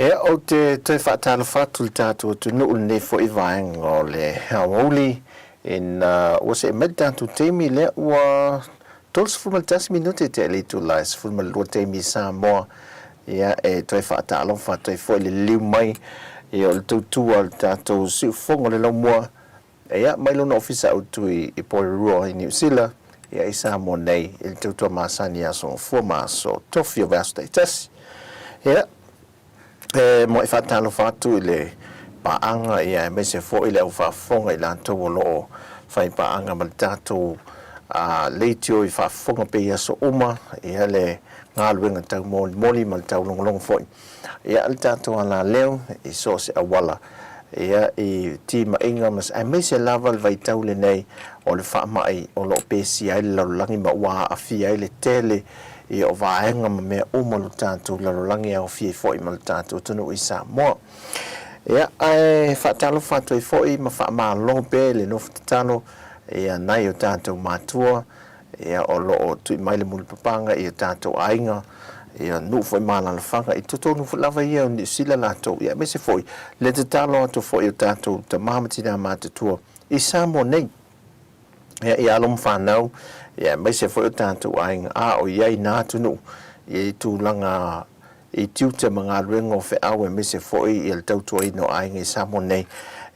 o te whaatala whatu tātua tu nuu ne fo I vaenga o le hawauli in o se med tātu teimi le ua tols fumal tas minute te le tu lais fumal lua teimi Samoa ia e toi whaatala whatu fo le liu mai e o le tautua le tātou siu fonga le Laumua ia mai lona ofisa au tui I Porirua I New Zealand ia I Samoa nei il tautua masani aso fua maso tofi o vasu tasi ia mo I whaatalo whatu I le paanga ia me se fo I le au whafonga I lantou o loo whai paanga ma le tātou leitio I whafonga pe ia so uma ia le ngā luenga tau moli ma le tau longolongo foi ia le tātou ala leo I so se awala ia I tima inga mas ai me se lava le vai tau le nei o le whaamai o loo pesi ai le laulangi ma ua awhi ai le tele I o vaenga ma mea umalu tātou larolangi au fie foi ma le tātou tunu I Samoa. Ia ai whaatalo whatu I foi ma wha lope le nofu talo ia nai o tātou mātua ia o loo tui mai le mulu papanga ia tātou ainga ia nu foi malala whanga I totonu lava ia o ni sila lātou ia me se foi le te talo atu foi o tātou ta mahamatina mātutua I Samoa nei ia alom whanau ia mai se foi o tātou ainga o iai nā tunu I tūlanga I tiuta mga ruenga o wheau e me se foi I le tautua I no ainga I Samoa nei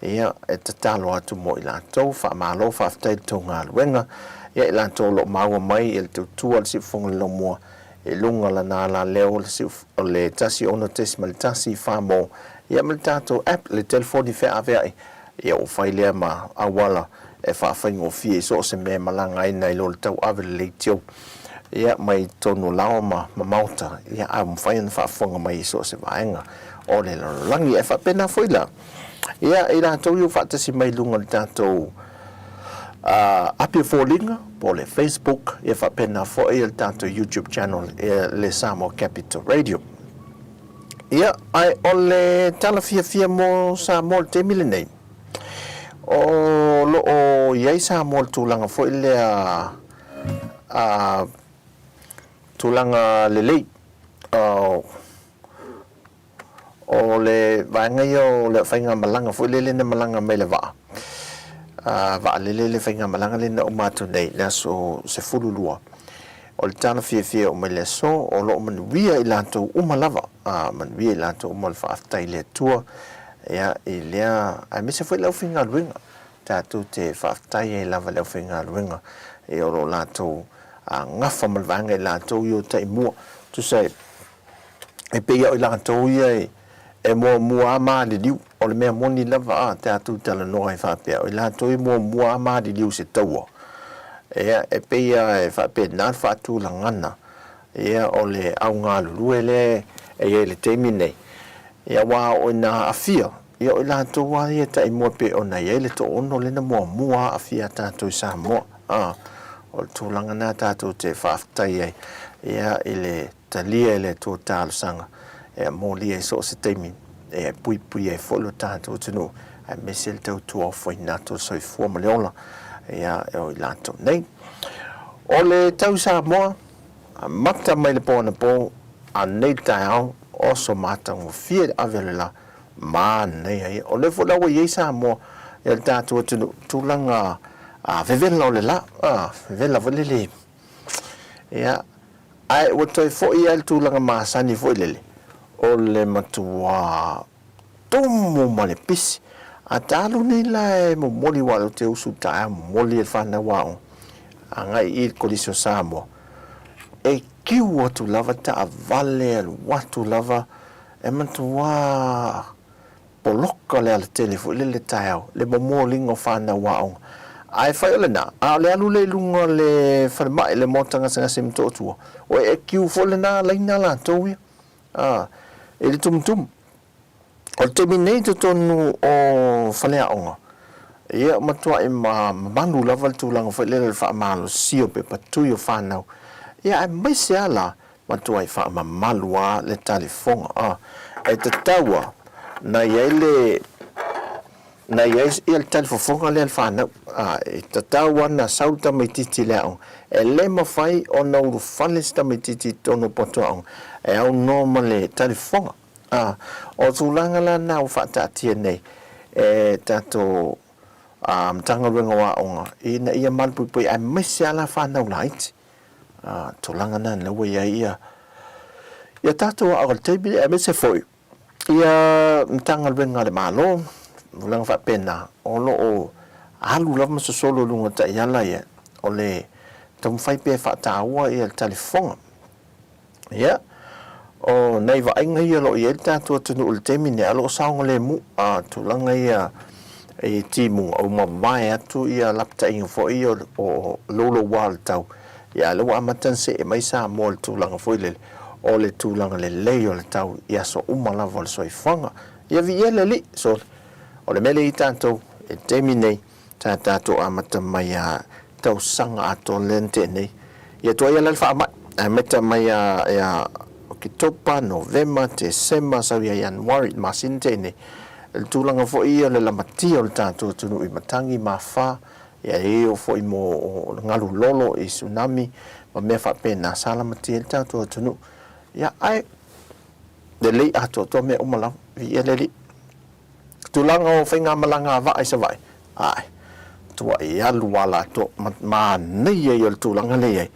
ia e tatalo atu mo I lātou whamalo whaftai tau ngā ruenga ia I lātou lo maua mai I le tautua le sifonga le Laumua e lunga la nā la leo le tasi ono tesi ma le tasi whamo ia me le tātou app le telefoni whea avea ia o whailea ma awala e whawhaingo fie so se me malanga ina I lo le tau ave le leitio ia mai tonu lao ma mauta ia a mwhaina whawhonga mai so se vaenga o le langi e whapena whaila ia I rātou iu whatasi mai lunga le tātou api fōlinga po le Facebook e whapena fo e le tātou YouTube channel e le Samoa Capital Radio ia ai o le tala fia mo Samoa le te mile nei o lo o iai Samoa tūlanga fo le tūlanga le lei o le vaenga o le whainga malanga fo le na malanga mai le waa va le whainga malanga le na o mātou nei na so se fululua o le tana fia o mai le so o lo manuia I lātou umalava manuia I lātou umal whaaftai le tua ia I lea ai me se fwoi lau whinga ruenga tātou te whaaftai e lava lau whinga ruenga e o lo lātou ngafa malvanga I lātou I o tai mua tu sai e peia o I lātou ia e mua ama li liu o le mea moni lava tātou tala noa I whapea o I lātou I mua ama li liu se taua ia e peia e whapea nār whātū la ngana ia o le au ngā lulu le e le teimi nei ia wā o nā awhia ia o I lātou wā ia tai mua pe o na ia le to ono le na mua awhia tātou I Samoa o le tūlanga nā tātou te whaftai ai ia I le talia le tō tālu sanga e mōli e so se teimi e pui e wholo tātou tunu e mesel tau tua whai nātou soi fua maleola ia e o I lātou nei o le tau Samoa makta mai le pōna pō a nei tai au o so mātango fia avelela mā nei ai o le wholawa iei Samoa e le tātou tunu tūlanga vevela o le la vevela volele ia ai o toi fo ia le tūlanga māsani fo lele o le matua tomo ma le pisi a tālu nei la e mo moli walo te usu tae moli e whana wao a ngai I kolisio Samoa e kiu atu lava ta a vale alu watu lava e matua poloka le ala telefo le tae au le momolingo whana wao ai fai ole na a le alu le lunga le whanemai le motanga sanga se mtotua o e kiu fole na laina la towi e le tum o te minei te tonu o whalea onga ia matua e manu lava le tūlanga fai le whaamalo sio pe patui o whanau ia ai mai se ala matua e whaamamalu a le talifonga e te taua na iei le na yes il telefono le fanno e tatawa na sauta metiti leon e le mo fai o no falle sta metiti tono poto e au normale telefono o tulanga la na o whaatatia nei tato tanga runga wa onga ina ia malpupui ai mesi ala whanau laiti tulanga na lewa ia tato a o tebi e mese foi ia tanga runga le malo ulanga whapena o lo o alu lava masosolo lunga ta iala ia o le tamu whaipe whaataua ia telefonga ia o nei va inga ia lo ia tato tunu ul temine alo saunga le mu tulanga ia e timu o mamai atu ia lapta inga fo ia o lolo wal tau ia lo amatan se e mai sa mol tulanga foi le o le tulanga le leo le tau ia so umala vol so ifanga ia vi ele li so o le mele i tanto e temine tato amata mai tau sanga ato lente nei ia to ia le fa mai meta mai ia Oktoba, November, December, so ia Januari, masinte ne. El tulanga fo ia le lamati o le tātou tunu i matangi mawha, ia o fo i mo ngalu lolo i tsunami, ma mea whapena salamati el tātou tunu. Ia ai, le lei ato to mea umalau, vi ia le li. Tulanga o whainga malanga wa ai sa vai. Ai, tua i alu wala to, ma nei e o tulanga le ai.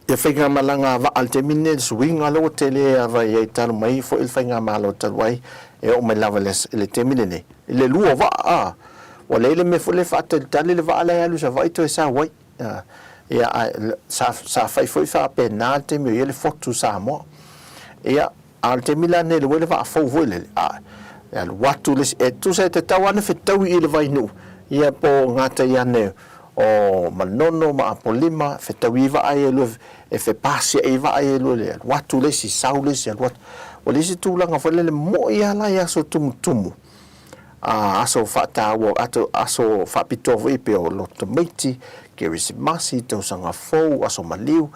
Ia whainga malanga wa al te mine swinga lo tele ava ia i taru mai fo il whainga malo taru ai e o mai lava le te mine ne. Le lua wa wa leile me fo le whata tali le wa ala e alu sa vai to e sa wai. Ia sa whai fo i wha pe nā te meo ia le fotu Samoa. Ia al te mila ne le wele wa a fau voi le. Ia lu watu le e tu sa te tau ana whetau i le vai nu. Ia po ngata ia ne o manono ma apolima fetawiva ai lu e fe pasi e va ai lu le watu le si saule si wat o le si tulanga fo le mo ia la ia so tumu aso fata wo aso fa pito ve pe o lo tomati ke risimasi to sanga fo aso maliu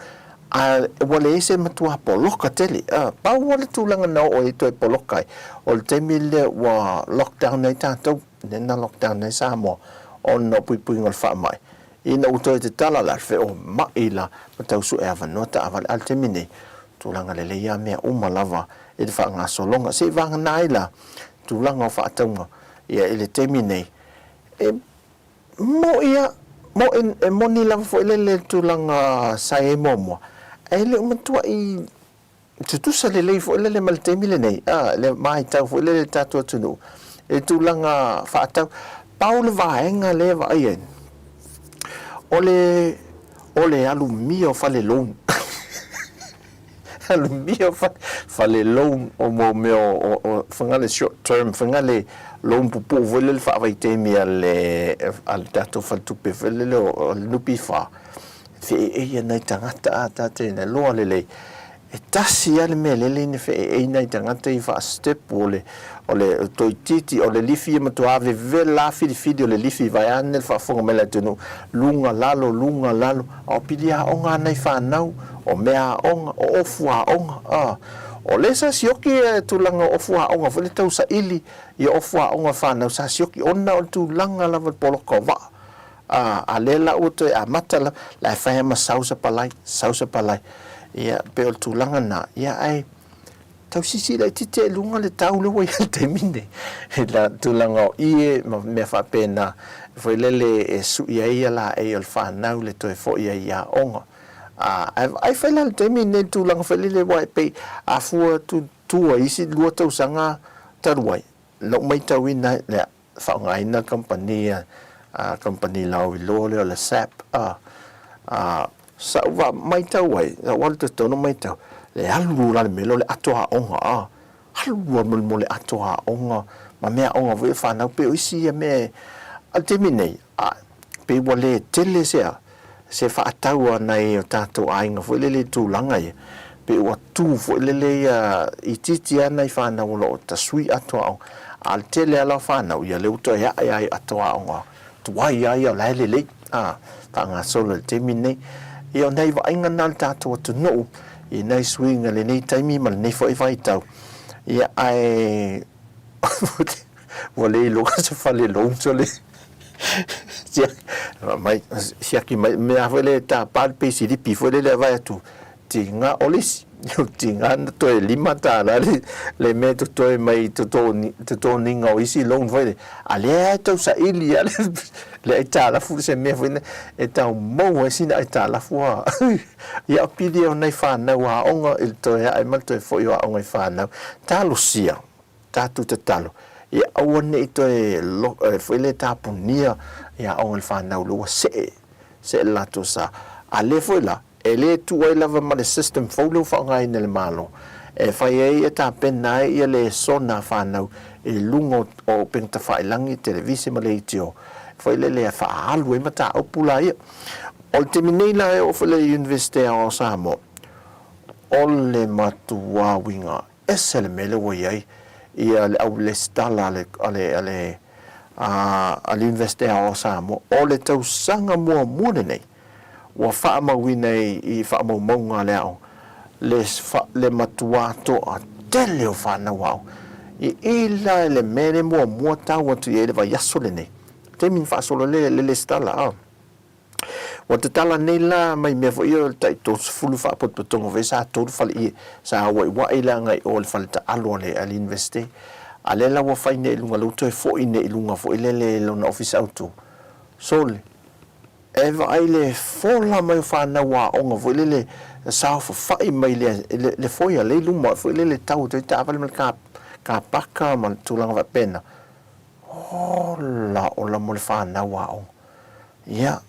wale ese matua poloka tele pa wale tulanga no o to poloka o le temile wa lockdown nei tato nena lockdown nei Samoa on no pui ngol fa mai ina uto te tala la fe o maila matau su eva nota aval altemine tulanga le ia mea umalava e fa nga solonga se vanga naila tulanga fa atunga ia ele temine e mo ia mo en moni la fo ele tulanga sai momo ele matua i tu sa le fo ele mal temile nei le mai tau fo ele tatu tunu e tulanga fa atau Paul vaenga le va ien ole alumio fale long alumio fale long o mo meo o fangale short term fangale long pupu vole fa vai temi al dato fa tu pe vele o lupi fa fe e na tangata ata te na lo le e tasi ale me le ne fe e na tangata I fa step ole toititi o le lifi ma to ave vela fidi le lifi vai ane fa fonga mela tunu lunga lalo o pilia onga nei fa nau o mea onga o ofua onga o lesa sioki tulanga ofua onga fele tau sa ili I ofua onga fa nau sa sioki ona o tulanga lava poloko va a lela uto a mata la fa ma sausa palai ia pe o tulanga na ia ai tau sisi la tite lunga le tau le wai te mine la tulanga ie me fa pena foi lele e su ia la e o fa nau le to e fo ia onga ai fa la te mine tulanga fa lele wai pe a fu tu isi lua tau sanga tarwai lo mai tau ina le fa ngai na compania la lo le sap sa va mai tau wai wal to no mai tau le alu la melo le atoa onga alu mo le atoa onga ma mea onga ve fa na pe isi me altemine pe wale tele se fa ataua nei o tato ainga fo le tulanga ia pe o tu fo le I titi ana I fa na lo ta sui atoa al tele ala fa na ia le uto ia atoa onga tu wai ia la le ta nga solo temine io nei va inga nal tato to no I nei swing le nei taimi mal nei fo I vai tau ia ai vole lo se fa le long so le sia mai sia ki mai me avele ta pal pe si di pi fo le vai tu tinga olis Yo tingan to lima ta le me to mai to ni ngo isi long foi ale to sa ili ale le ta la fu se me foi e ta mo isi na ta la fu ya pidi ona fa na wa onga il to ya ai mal to foi wa onga fa na ta lu sia ta tu te talo ya awone to e foi le ta punia ya onga fa na lu se la to sa ale foi la ele tu ai lava ma le system follow fa ngai nele malo e fai e ta penna e le sona fa na e lungo o penta fa langi televisi ma le tio fai le fa alu e mata o pula ia o terminela e o fale universite o Samoa o le matua winga esele mele wo ia ia le au le stala ale universite o Samoa o le tau sanga mua nei wa fa ma wina I fa mo monga le matua to a tele o fa na wa I ila le mene mo ta wa tu ele va yasole ne te min fa solo le stala wa te tala nei la mai me fo io tai to fulu fa pot tongo ve sa to fa I sa wa ila ngai o le fa ta alone al investe ale la wa fa ne lunga lo to fo ine lunga fo ile lo na office auto sole eva ai fola mai fa na wa onga vo le sa fa mai le foia le luma vo le tau te tava le ka paka man tulanga va pena o la mo le fa na wa o ya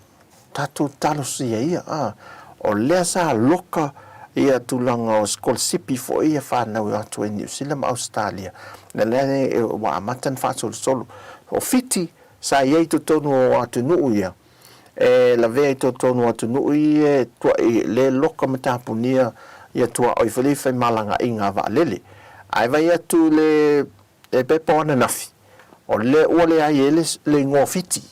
tatu talo si ia o le sa loka ia tulanga o scholarship fo ia fa na wa to New Zealand Australia le wa matan fa solo o fiti sa ia to tonu atu nu ia la vea to tonu atu nui tua le loka matapunia ia tua oi fai malanga inga va lele ai vai atu le pepa ona nafi o le ole ai le ngo fiti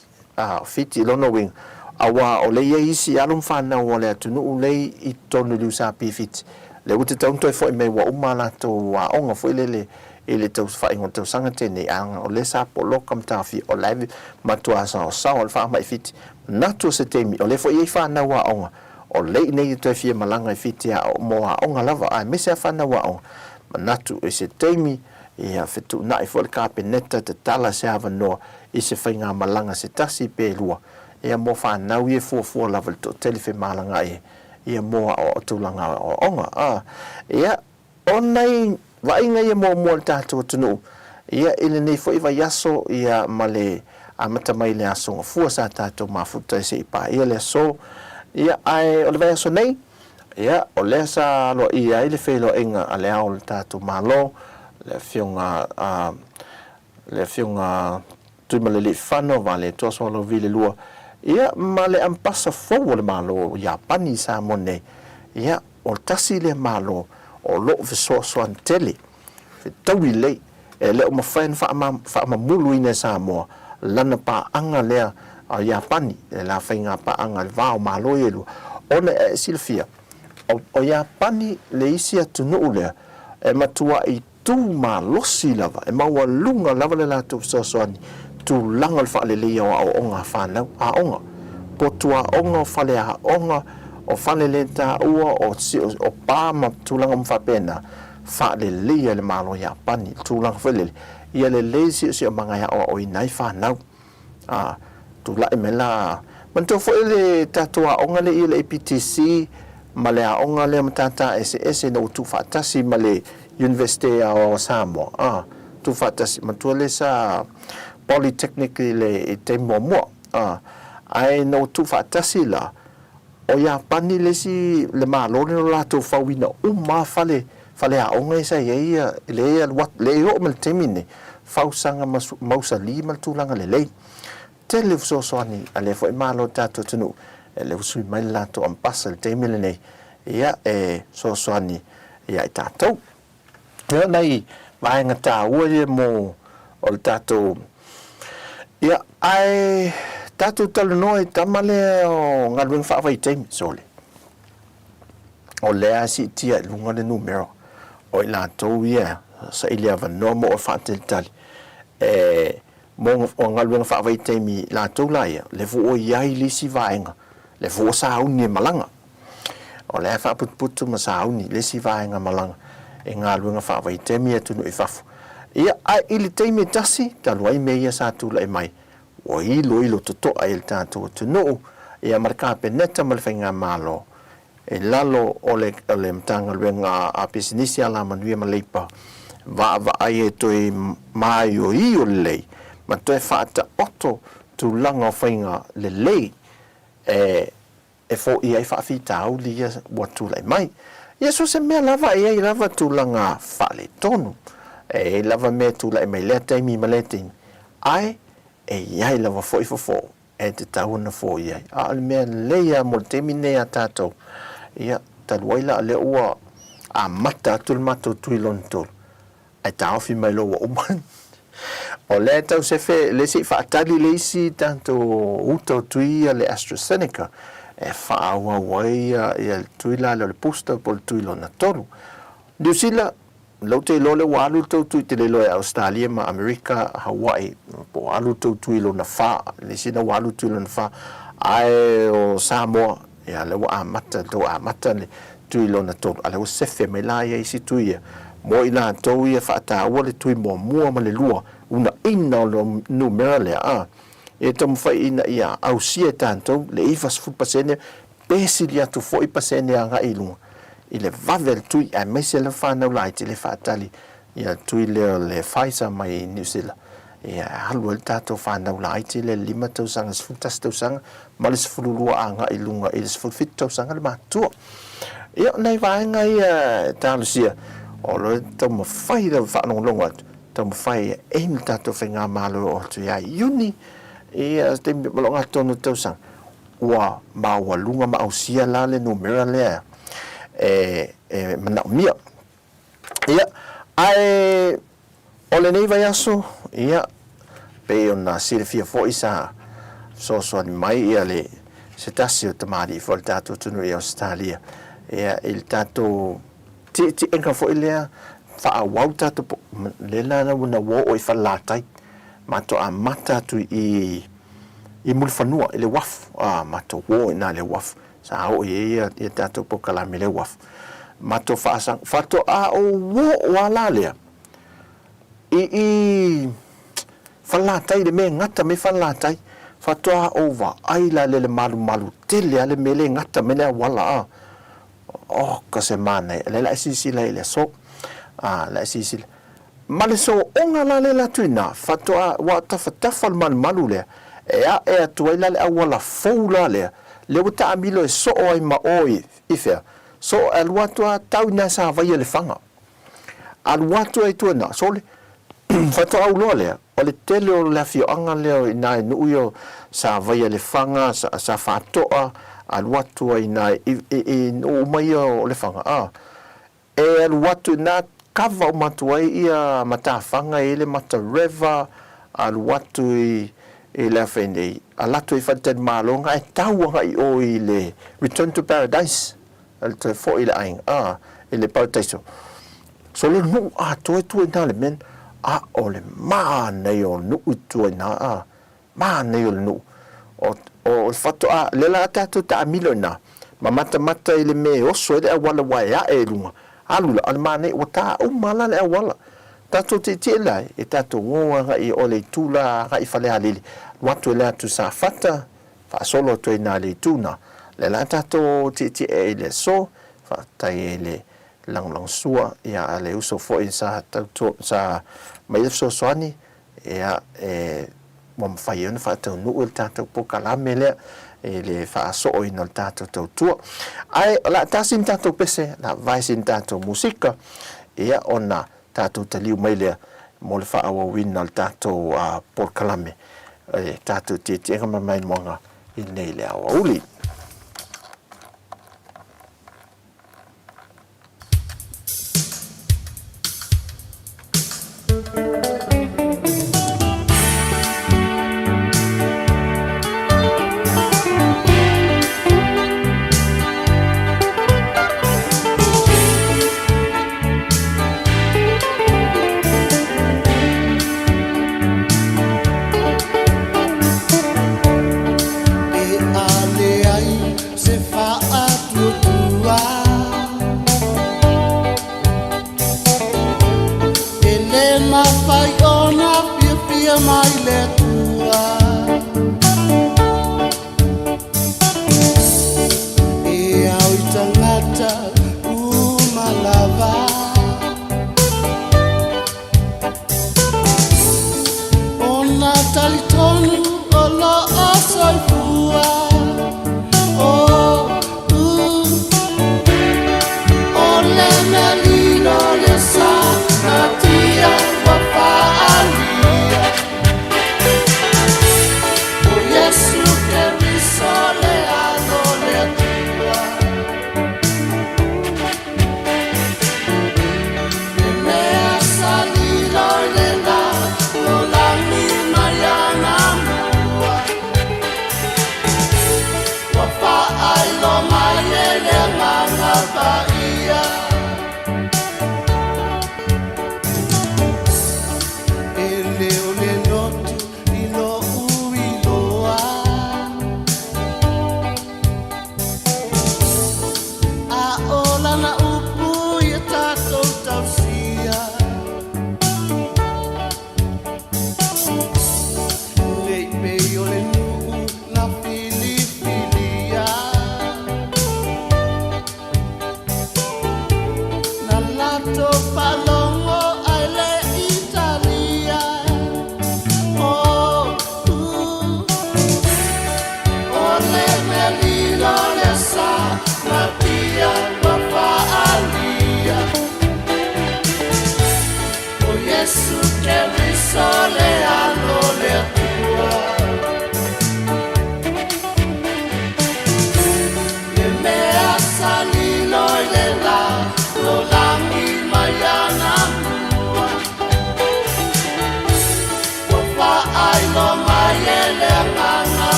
fiti lono wing awa o le isi alum fana o le atu nu le I tonu lu sa pi fiti le uti tonto foi me wa umala to wa onga foi lele ele tau fai ngon tau sanga tene anga o le sa po loka matafi o live matua sa o fa mai fiti natu se temi o le fo I fa na wa onga o le nei to fie malanga fiti a mo a onga lava a me se fa na wa onga natu e se temi ia fetu na I fo le kapeneta te tala se ava no I se fainga malanga se tasi pe lua ia mo fa na wi fo lava to telefe malanga ia mo o tulanga o onga ia onai vai ngai mo tatu tunu ia ile nei fo I yaso ia male a mata mai le aso fu sa tato mafuta se pa ia le so ia ai o le so nei ia o le sa lo ia ile felo enga ale au tato malo le fiunga tu male fano vale to so lo vile lua ia male ampasa fo le malo ia pani sa mone ia o tasi le malo o lo so antele fe tawi le le o mafain fa ma mulu ina Samoa lana pa anga lea ia pani la fainga pa anga va o malo yelu ona silfia o ia pani le isi atunu le e matua I tu ma losi lava e maua lunga lava le la tu soani tu langal fa le le o onga fa na onga potua onga fa le onga o fa le ta o pa ma tu langa mfa pena fa le malo ia pani tu langa fa le ia le si manga ya o inai fa na tu la emela man to fo le tatua onga le ile PTC male onga le mtata SS no tu fa tasi male universite o Samoa tu fa tasi man tu le sa polytechnic le te mo ai no tu fa tasi la o ya pani le si le malo no la tu fa wina ma fale a onga sa ia le wat le o mal temine fausanga mausa lima tulanga le tele so ani ale fo malo tato tunu le usui mai la to ampasa le temile nei ia so ani ia tato ia nei vai ngata o mo o tato ia ai tato talo noi tamale o ngalweng fa vai tem sole o le asi tia lunga le numero o la to ia sa ilia va no mo fa tali mo o ngalweng fa vai temi la to la ia le vo o ia ili si vaenga le vo sa uni malanga o le fa putu masauni le si vaenga malanga e ngā luenga fa vai te mia tunu I fafu ia ai ili te me tasi ta luai me ia sa tu lai mai o ilo to ai le tātou tunu ia marka peneta mal whainga malo e lalo o le mtanga luenga a pisinisi ala manuia maleipa va ai e toi mai o i o lei ma toi whaata oto tu langa o whainga le lei e fo i ai whaafi tau li ia watu lai mai ia so se mea lava e ai lava tu langa whale tonu e lava mea tu lai mai lea taimi ma lea taimi ai e iai lava fo e te tauna fo iai a le mea leia mo le temi nea tātou ia taluaila le ua a mata atul matou tui lon tolu ai taofi mai lo wa uman o le tau se fe le si whaatali le isi tātou uto tui le AstraZeneca e whaaua wai ia tui la le pusta po le tui lona tolu New Zealand lau te lole wa alu tau tui te lelo e Australia ma Amerika Hawaii po alu tau tui lona wha le sina wa alu tui lona wha ai o Samoa ia le wa amata tau amata le tui lona tolu ale o sefe me la ia isi tui ia mo ila tau ia whaata ua le tui mua ma le lua una ina o lo numera le a e tamu whai ina ia au sia tātou le ifas fupasene pesili atu fo ipasene a ngai lunga I le vavel tui a meise le whanau lai te le whaatali ia tui le Pfizer mai New Zealand ia halu le tātou whanau lai te le 5 tausanga 10 tausanga ma le 10 a ngai lunga I le 10 tausanga le matua ia nei vaenga ia tālusia o lo tamu whai le whanonglonga atu tamu whai e mi tātou whenga malo o tu ia uni ia te malonga tonu tausanga ua maua lunga ma au sia la le numera lea mana mia ia ai ole nei vai aso ia pe ona silfia foi sa so ni mai ia le se tasio tamari for tato tunu ia Australia ia il tato ti enka foi le fa au tato le la na una wo o fa latai mato a mata tu I mulfanua le waf mato wo na le waf sa o ia tato po kala me le waf mato fa fato a o wo wala le I falatai le me ngata me falatai fato a over ai la le malu tele ale me le ngata me le wala o ka semana le sisi le so la sisi male so onga la tuina fato a wa tafal malu le e tuai la le awala foula le uta amilo so ai ma oi ife so al watu tau na sa vai le fanga al watu ai tu na so le fato au lo le o le tele o la fio anga le na nu yo sa vai le fanga sa fato al watu ai na o mai o le fanga e al watu na kava o matuai ia mata fanga ele mata river al watu e la fende alato I faten malonga e tauanga I o I le Return to Paradise al te fo I le aing e le paradiso so le nu toi na le men o le nei o nu toi na nei o le nu o fato le la tato ta milo na ma mata I le me o so le wala wa e lunga alula al mane o ta o mala le wala tato te lai e tato ngoa I o le tula I fale halili watu le atu sa fata fa solo to ina le tuna le la tato te le so fa tai le lang sua ia le uso fo sa tato sa mai so soani ia mom faion fa to nu el tato po kalame le le fa so ina tato Tautua ai la tasin tato pese la vai sin tato musika ia ona tato taliu mai le mo le fa awa win al tato por kalame tato te kama mai monga I nei le awa uli ale ai fai ona pia pia mai le tua. E au I tangata umalava. Ona talitonu o lo o soifua. Ole me lino le sa na tia wa faalia. O Yesu ke risole ano le tua. Me mea salilo le la no la mi mayana mua. Wa faalo mayele nganga baia.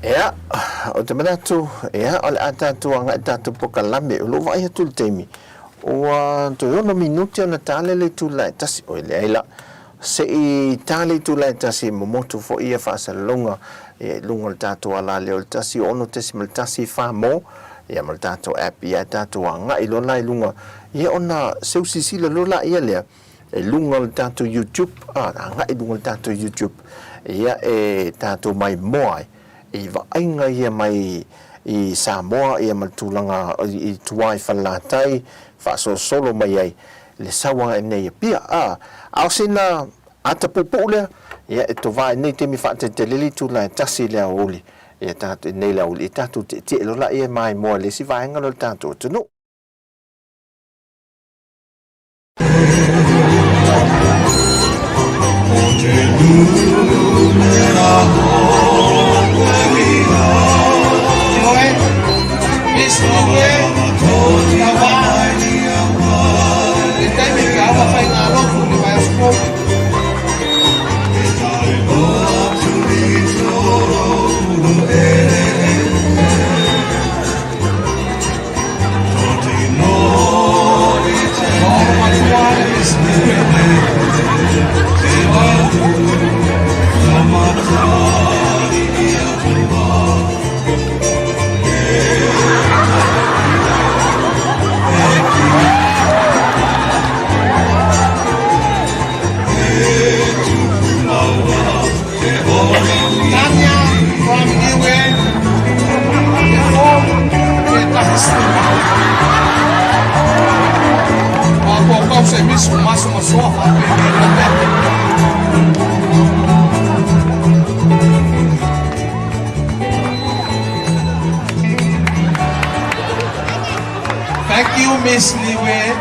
Ya, o te manatu, ya, o le atatu anga atatu pokalame, o lo vai atu le teimi. O to yono minuti ona tale le tu la tasi o le aila. Se I tale tu la tasi momotu fo ia fa salonga, e lunga le tatu ala le o tasi ono tesi mal tasi fa mo, ya mal tatu app ya tatu anga I lona I lunga. Ia ona seu sisi le lola ia lea, e lunga le tatu YouTube, anga I lunga le tatu YouTube. Ia e tatu mai moai. I vainga ia mai I Samoa ia matulanga I tuai whalatai whaso solo mai ai le sawa nei pia au sina ata popo lea ia e tovai nei temi whate te lili tu lai tasi lea oli ia tatu nei lea oli tatu te lola ia mai moa le si vainga lo tatu tunu serviço máximo só Thank you, Miss Liwe.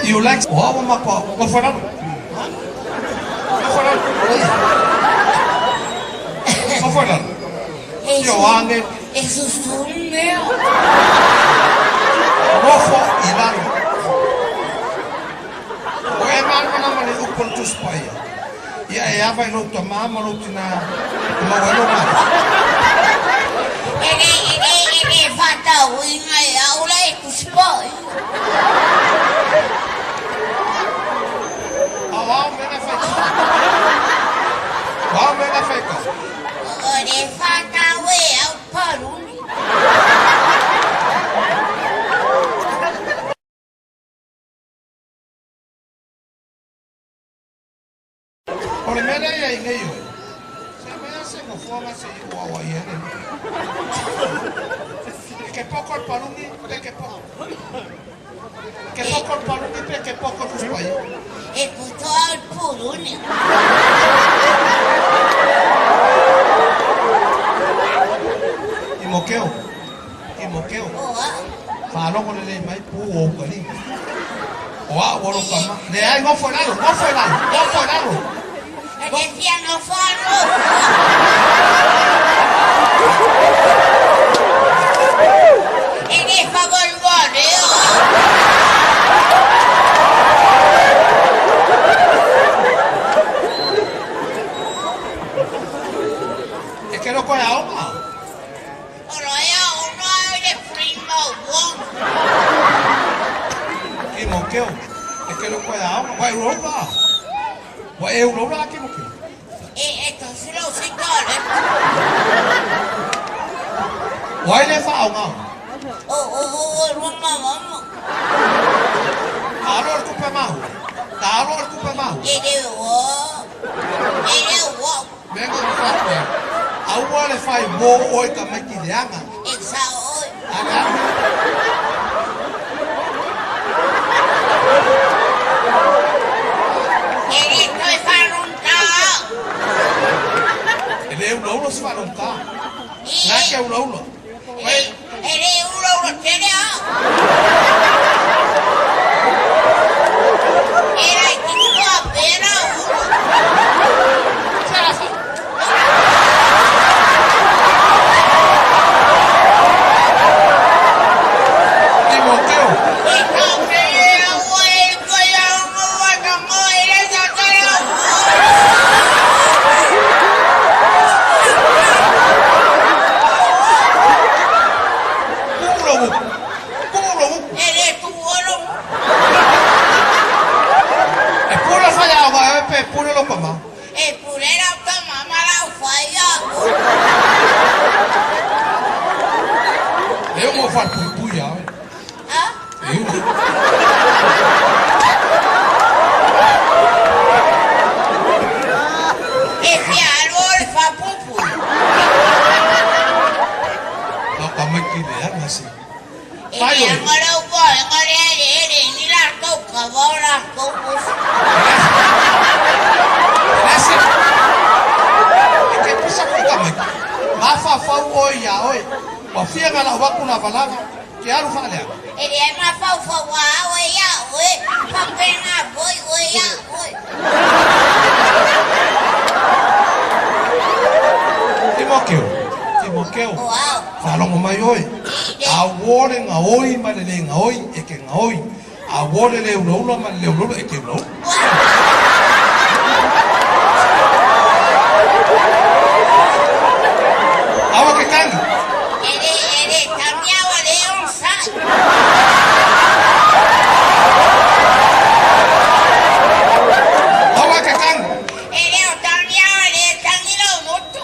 You like wow, mako. Go for it. Go for it. Go for it. Yo, wange. Eso es un meo. Go for Ilan. Oye, man, mani upon to spy. Ya, vai lo tomar, lo tina. Lo bueno más. Ele fata winga ya ula ikuspoi. Wow, mena feita. Ele fata we au paruni. Ora mena ya ingeyo. Se me hace no forma se igual ahí. Que poco el paluni, que poco. Que poco el paluni, que poco el spy. E puto al puruni. Y moqueo. Oa. Falo con el mai pu o cali. Oa, oro kama. Le hay no fue nada. Decía no faro. Ele favor voleo. Es que no coge agua. Ora ya uno de primo bon. Y moqueo. Es que no coge agua. Voy a Europa aquí moqueo. Entonces lo sectores. Voy a fa agua. Mamma. Alor kupe mahu. Ele o. Vengo de fato. Agua le fai bo hoy también que de anga. Exa hoy. Ele estoy farunta. Ele uno se va a nunca. Nada que uno. Ele uno tiene. Era que a pena Y moqueo. ¿Cómo lo busco? Ele tu oro. Es puro fallado, es puro lo mamá. E purera toma mala falla. Es un mofar puya, Ah? E fiaro fa pupu. No, estamos aquí de armas así. E ngora ubo, ngora ele ni la toca bora topus. ¿Qué pasa con Tamaki? Mafa hoy ya hoy. O fiega la vacuna balada. Que algo fale. Ele é uma falfa uau, oi, oi. Pa pena foi, oi, oi. Timokeo. Uau. Falo mo mai hoy. Awore nga hoy malele nga hoy e que nga hoy. Awore le uno malele uno e que no. Awa que can. Ele cambiava de um saco. Awa que can. Ele cambiava de canguilo muito.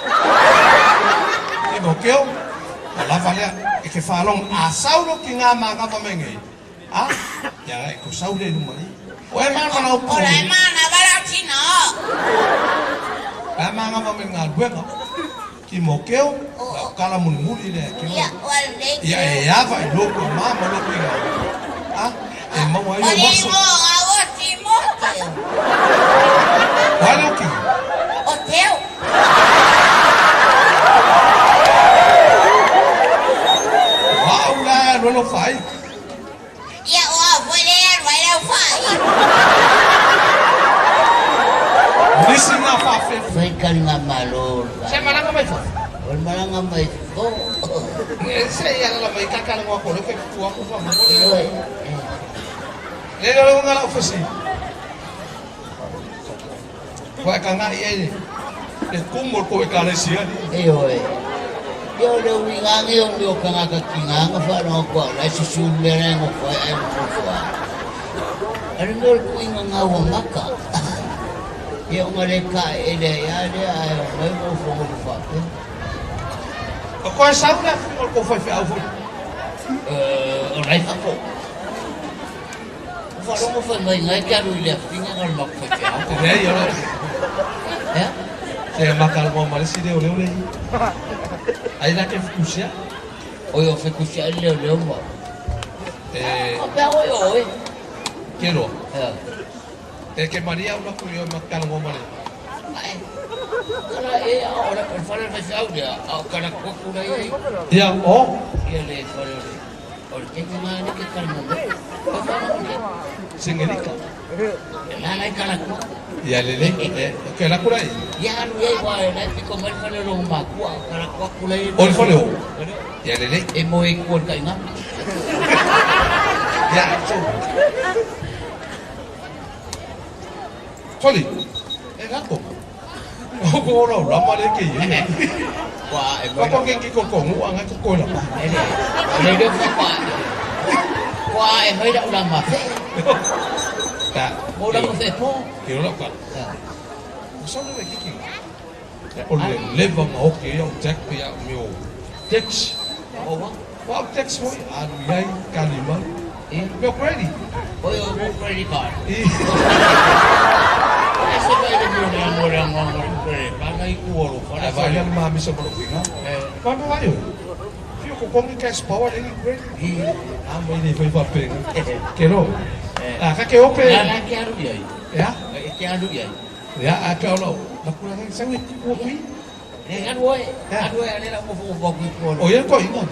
Timokeo. La valea e que falon a sauro que nga maga pamengai. Ah, ya e ko saure no mai. O e mana na upo. Ora mana baratina. E mana pamenga buena. Timokeo, kala munmuli le que Ya, olha. ya ya vai louco mama louco ya. Ah, e mama eu Olha, gosto. agora Timóteo. Olha o que? O teu? Uau, lá, não faz. kalanga malo. Saya malanga mai fa. Wal malanga mai ko. Saya ala mai kakala ngo ko ke fu aku fa mo. Oi. Le lo ngala ofisi. Wa kanga ye. Le kumor ko kala sia ni. Oi. Yo le wingangi yo kanga ka kinga fa no ko la susul mere ngo ko ai mo fa. Ano ngol ko inga wa maka. Yo ngale ka ele ya de ai mai mo fo mo fa. Ko sa na ko fa fa au. Orai fa ko. Fa mo fa mai ngai ka ru le finga ngol mak fa fa. Ne yo. Ya? Saya makan mau malas sih oleh oleh. Aí lá que fukusia. Oyo fa kusia le mo. Apa oyo? Quiero. Ya. Que María una curio makan mau malas. Kala ahora per fare il audio, kala qualcuno aí. Ya, oh. Ia le fare. Porque que mais que calmo. Sengerika. Nana kala. Ya le que la cura ahí. Ya no hay igual, que comer fare lo makua, kala qualcuno aí. Ol fole. Ya le. E mo e kuol kai nga. Ya. Fole. Engako. Ko ora rama le ke ye. Wah, e mo. Ko ke ko anga ko la. Ele deu kwa. Wah, e mai da ulang ma fe. Ta. Mo da mo fe po. Quiero la cual. Solo de kiki. Ole leva ma o ke yo jack pe ya meu. Tex. Owa. Wa tex mo anu yai kalima. Meu credit. Oyo mo credit card. E Ese vai de mo credit. Pagai kuolo. vai ya ma mi so mo pinga. Quando vai eu? Fio ko kongi cash power ni credit. Amo ni foi pa pe. Quero. Ka ke ope. Nana que aru yai. Ya. Que aru yai. Ya ka lo. La kula ngai sangi ko pi. Aru ale la mo fo bo kuolo. O ya ko inga.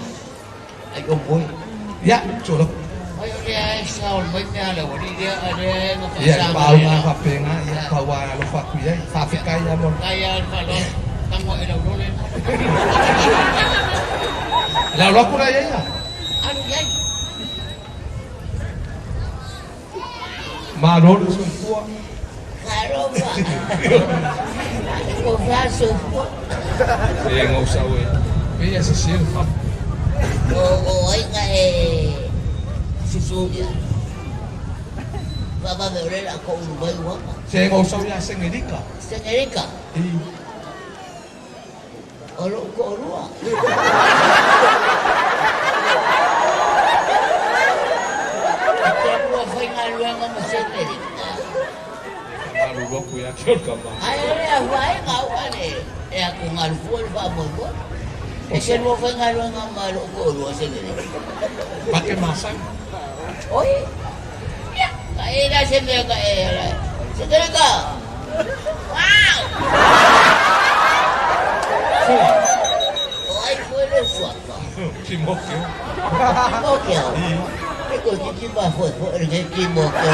Ai o boy. Ya, cholo. Ai o dia saul mai ala o dia ale no Ya, pa ma pa pe nga, ya pa wa lo fa ku ya. Fa fi kai ya mo. Kaya kalau kamu ada ulolen. La lo kula ya. Aru yai. Ma ro so fu. Caramba. Con brazo. Ngau sa we. Pe ya se sir fa. O ai ka susu ya. Baba me olera con un buen guapa. Se ngau sa ya sengerika. Señorica, olo korua. Aku fai ngaluanga mo señorica. Malu ro ku ya chol ka ma. Ai vai ngau ane. E aku ngalu fa mo mo. Ese mo fai ngaluanga malo korua señorica. Pakai masak. Oi. Ya, kaira señorica Señorica. Wow. Ai foi le suata. Kimokyo. Okey. Iko kikiba foi que mokyo.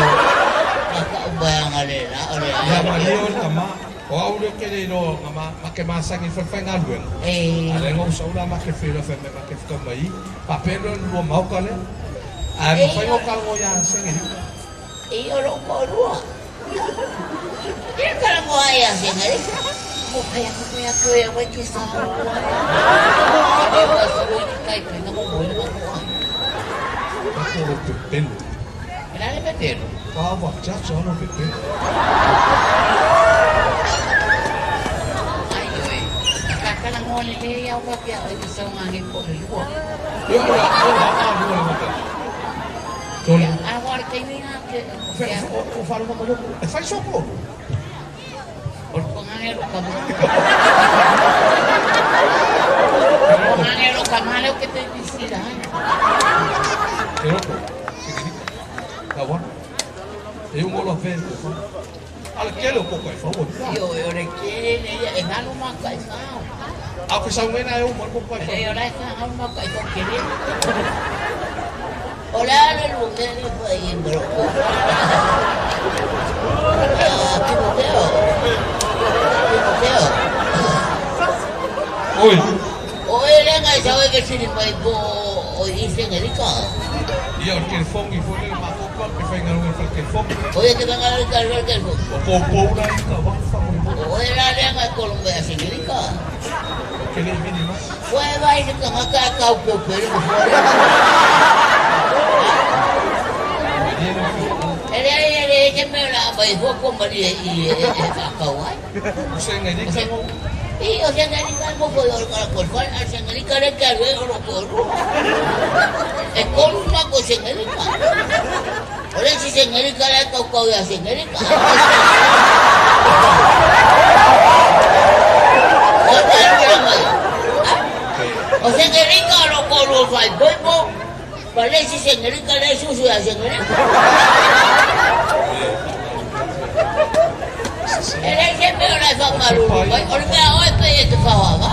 Maka ubayang alena Ya malio kama. O aulo ke le no kama pakai masak ni fa ngaluang. Ale ngau sa ula makai fira fa me makai fa mai. Papelo no mau kale. Mo fai o kalgo ya sengerika. Olo korua. Dia kalau mau ayah señorica. Mo kaya ko ya wai kisa. Dia suruh kai pena mo boleh mo. Aku lo pepen. Kenapa betul? Wa wa cha cha lo pepen. Kakak nak ngoleh ya apa ya itu sangangin ko luar. Yo ora lu lo mata. Tole. Awak kini nak O falo mo ko. Fai soco. Pangangero kamalo que te decida. Pero significa. Kawan. Eu mo lo vendo. Al que lo poco é favor. Yo requiere ella en algo más caizao. A que sa mena eu mo poco é Yo favor. la está algo más caizao quiere. Hola, el mujer fue ahí, bro. Timoteo. Oi. O ele ngai sa o ke sini mai po o ise ngai ka. Ia o telefone i fo le makopa ke fai ngaru e telefone. O ia ke banga le ka ke. O po na i ka wa fa mo. O ele le ngai Kolombe a sini ka. Ke le mini ma. O e vai se ka ka po pe le fo. Ele ke me la vai fo ko mari e ka wai. O se ngai ni ka mo. O sea, no puedo por cual a Sangrica le cargué lo corro. Es con una cosa en el campo. Por eso Sangrica le tocó a Sangrica. O Sangrica lo corro al polvo. Parece Sangrica le sucio a Sangrica. Ele sempre olha só maluco, olha o que tu falava.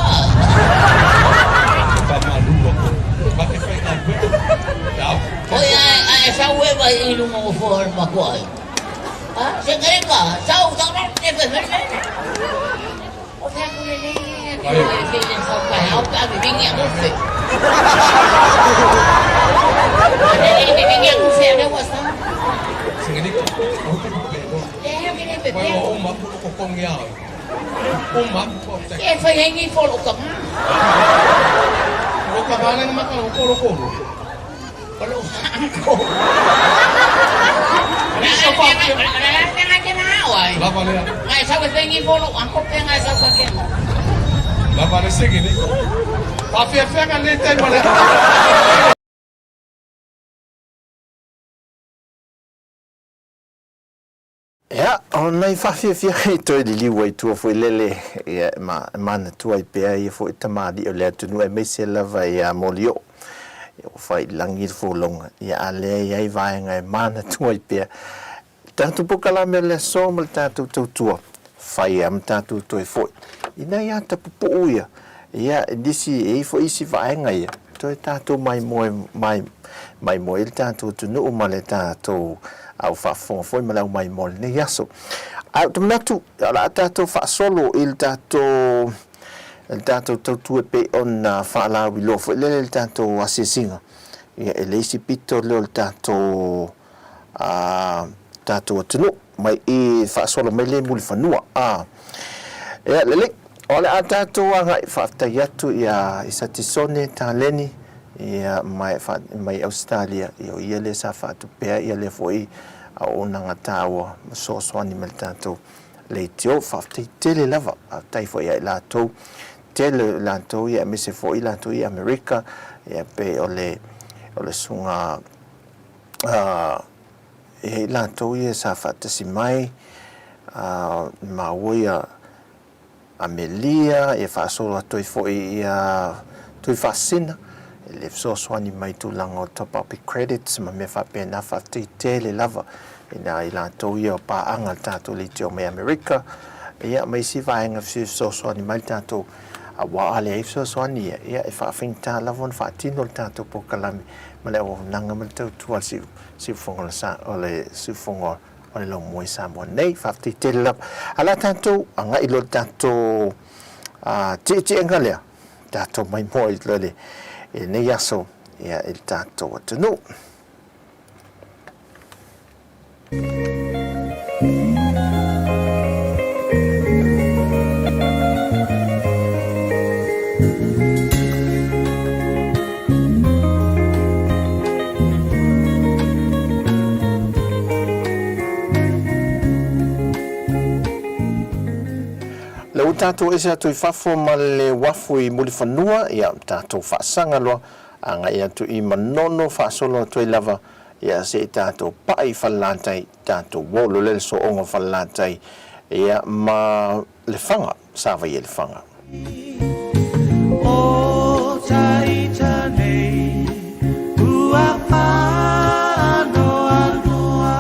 Tá maluco. Vai que fai ngaru. Olha, essa ueva aí numa forma qual. Ah, você quer cá? Sao não tem vermelho. O que é que ele é só para alta vinha com fé. Ele vinha com fé, né, você? Senhorita. Vai o uma ko kong ya. Uma ko te. E foi aí que falou que O ka bale ma ka ko ko. falou. Isso pa. Lá vale. Mas sabe bem que falou, a copia ngai sa que. Lá vale seguinte. Pa fe ka le te mole. Ia, o nei whawhiawhia hei toi li liwa i tua fwoi lele ia mana tua i pēa i fwoi tamadi o lea tunu e meise lava i a molio. O whai langi i fwolonga. Ia a lea i ai vaenga e mana tua i pēa. Tātou pokalame o lea soma le tātou tautua. Whai am tātou toi fwoi. Ina ia ta pupu uia. Ia, disi e fwoi isi vaenga ia. Toi tātou mai moe il tātou tunu o male tātou au whaafonga foi ma lau mai mole ne yaso. Au tamanatu, ala tātou whaasolo il tātou tautua pe on whaalau i lofo. Lele il tātou asesinga. Ia e leisi pito leo il tātou atunu. Mai i whaasolo mai le muli whanua. Ia lele, ole a tātou anga i whaatai atu ia i satisone tāleni. Ia mai Australia ia le sa fatu pe ia le foi a ona ngatawa so ni meltato le tio fafti tele lava tai foi ia la to tele la to ia me se foi la to ia America ia pe ole sunga e la to ia sa fatu si mai ma ia Amelia ia fa so to foi ia to fascina le so swani mai tu lango top up credits ma me fa pena fa tele lava ina ila to ia pa anga tato le tio me America ia mai si va anga so swani mai tato a wa ale so swani ia e fa finta lavon fa tino tato po kalami ma le o nanga ma tu si fongo sa ole si fongo ole lo moi sa mo nei fa tele lava ala tato anga ilo tato ti engalea tato mai moi le e ne yaso ia il tātou atunu. Lau tātou ese atu I whafo ma le wafu I muli whanua, ia tātou whaasanga loa, anga ia tu I manono whaasolo atu I lava, ia se tātou pai whalatai, tātou wolo le so ongo whalatai, ia ma le whanga, sawa I le whanga. O taita nei, ua whano anoa,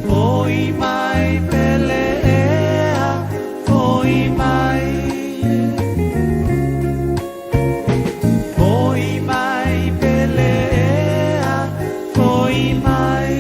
foi mai pelea, foi mai pelea, foi mai.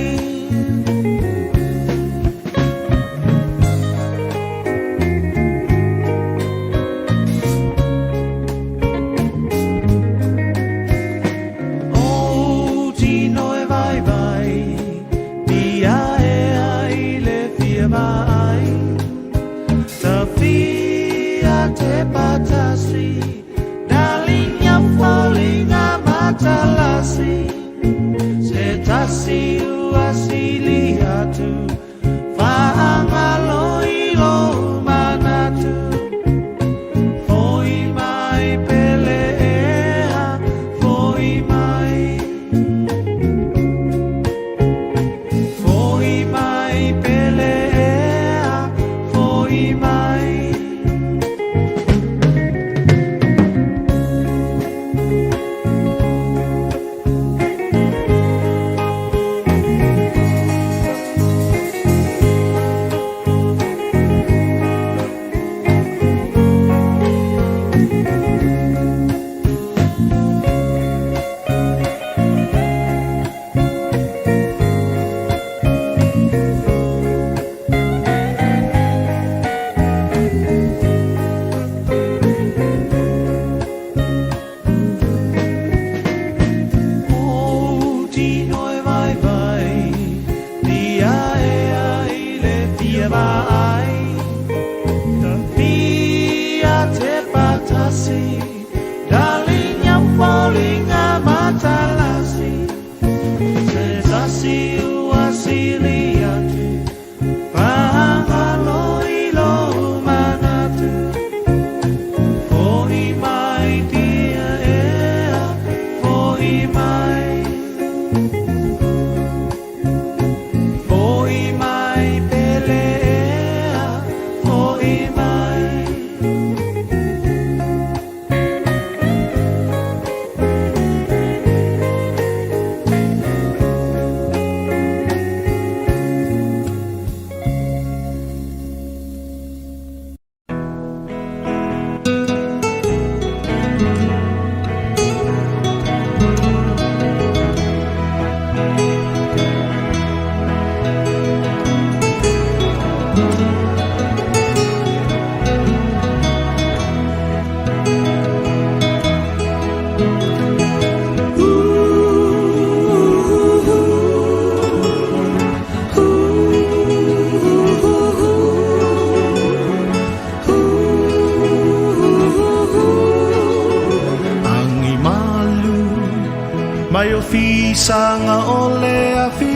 mai o fisanga o le afi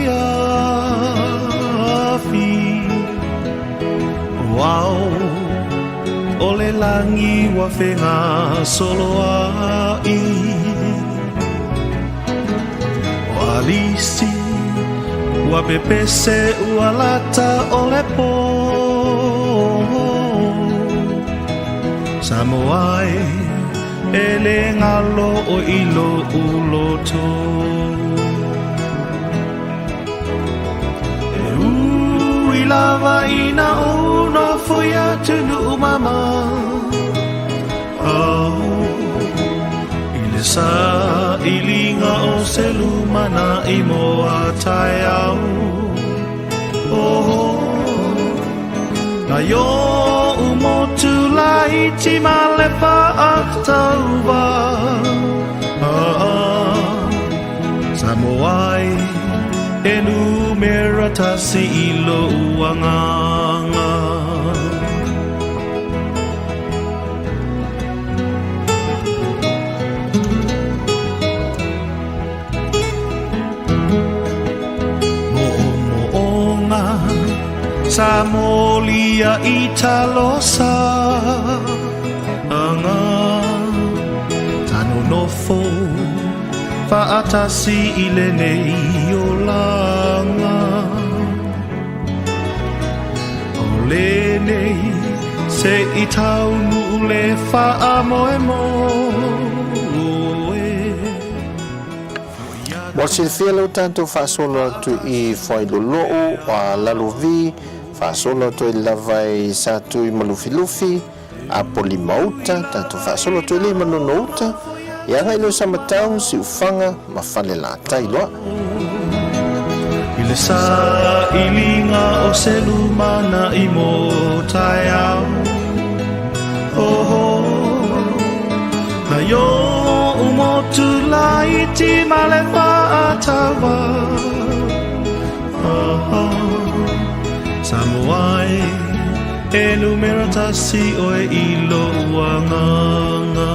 wow o le langi wa whenga solo ai o alisi wa pepese ua lata o le po Samoa e le ngalo o ilo uloto e ui lava ina uno foia tunu mama ile sa ilinga o selumana i moa tai au na yo umotu la iti malepa Tautua Samoa e numera tasi ilo uanganga Mo'onga Samolia italosa anga tano nofo faatasi ile nei o langa ole nei se itau nule faa moe mo Mosi fielo tanto fa solo tu I foi lolo o lalovi fa solo tu lavai sa tu malufi a polimauta tanto fa solo tu le manonouta ia ngai lo samatau si ufanga ma fale la tailwa ile sa ilinga o selumana I mo tai au na yo umotu la iti malepa atawa Samoa e numera tasi o e ilo uanganga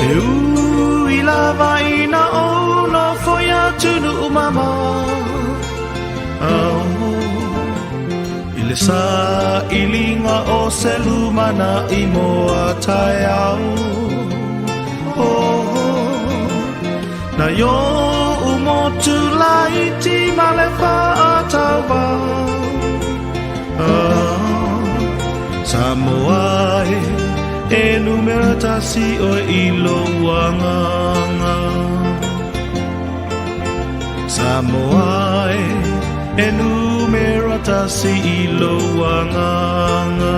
ui lava ina o no foia tunu mama ile sa ilinga o selumana I moa tai au na yo umotu la iti malefa atawa Samoa e numera tasi o ilo uanganga Samoa e numera tasi ilo uanganga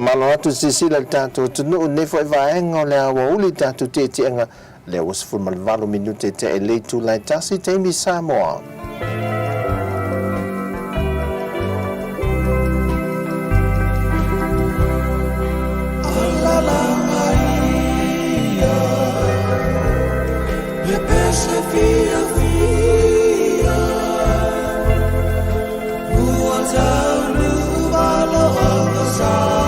Malo atu sisila tanto tunu ne foi vaenga le awa uli tanto te nga le was fu malvalo minute te ele tu la tasi te mi Samoa Sa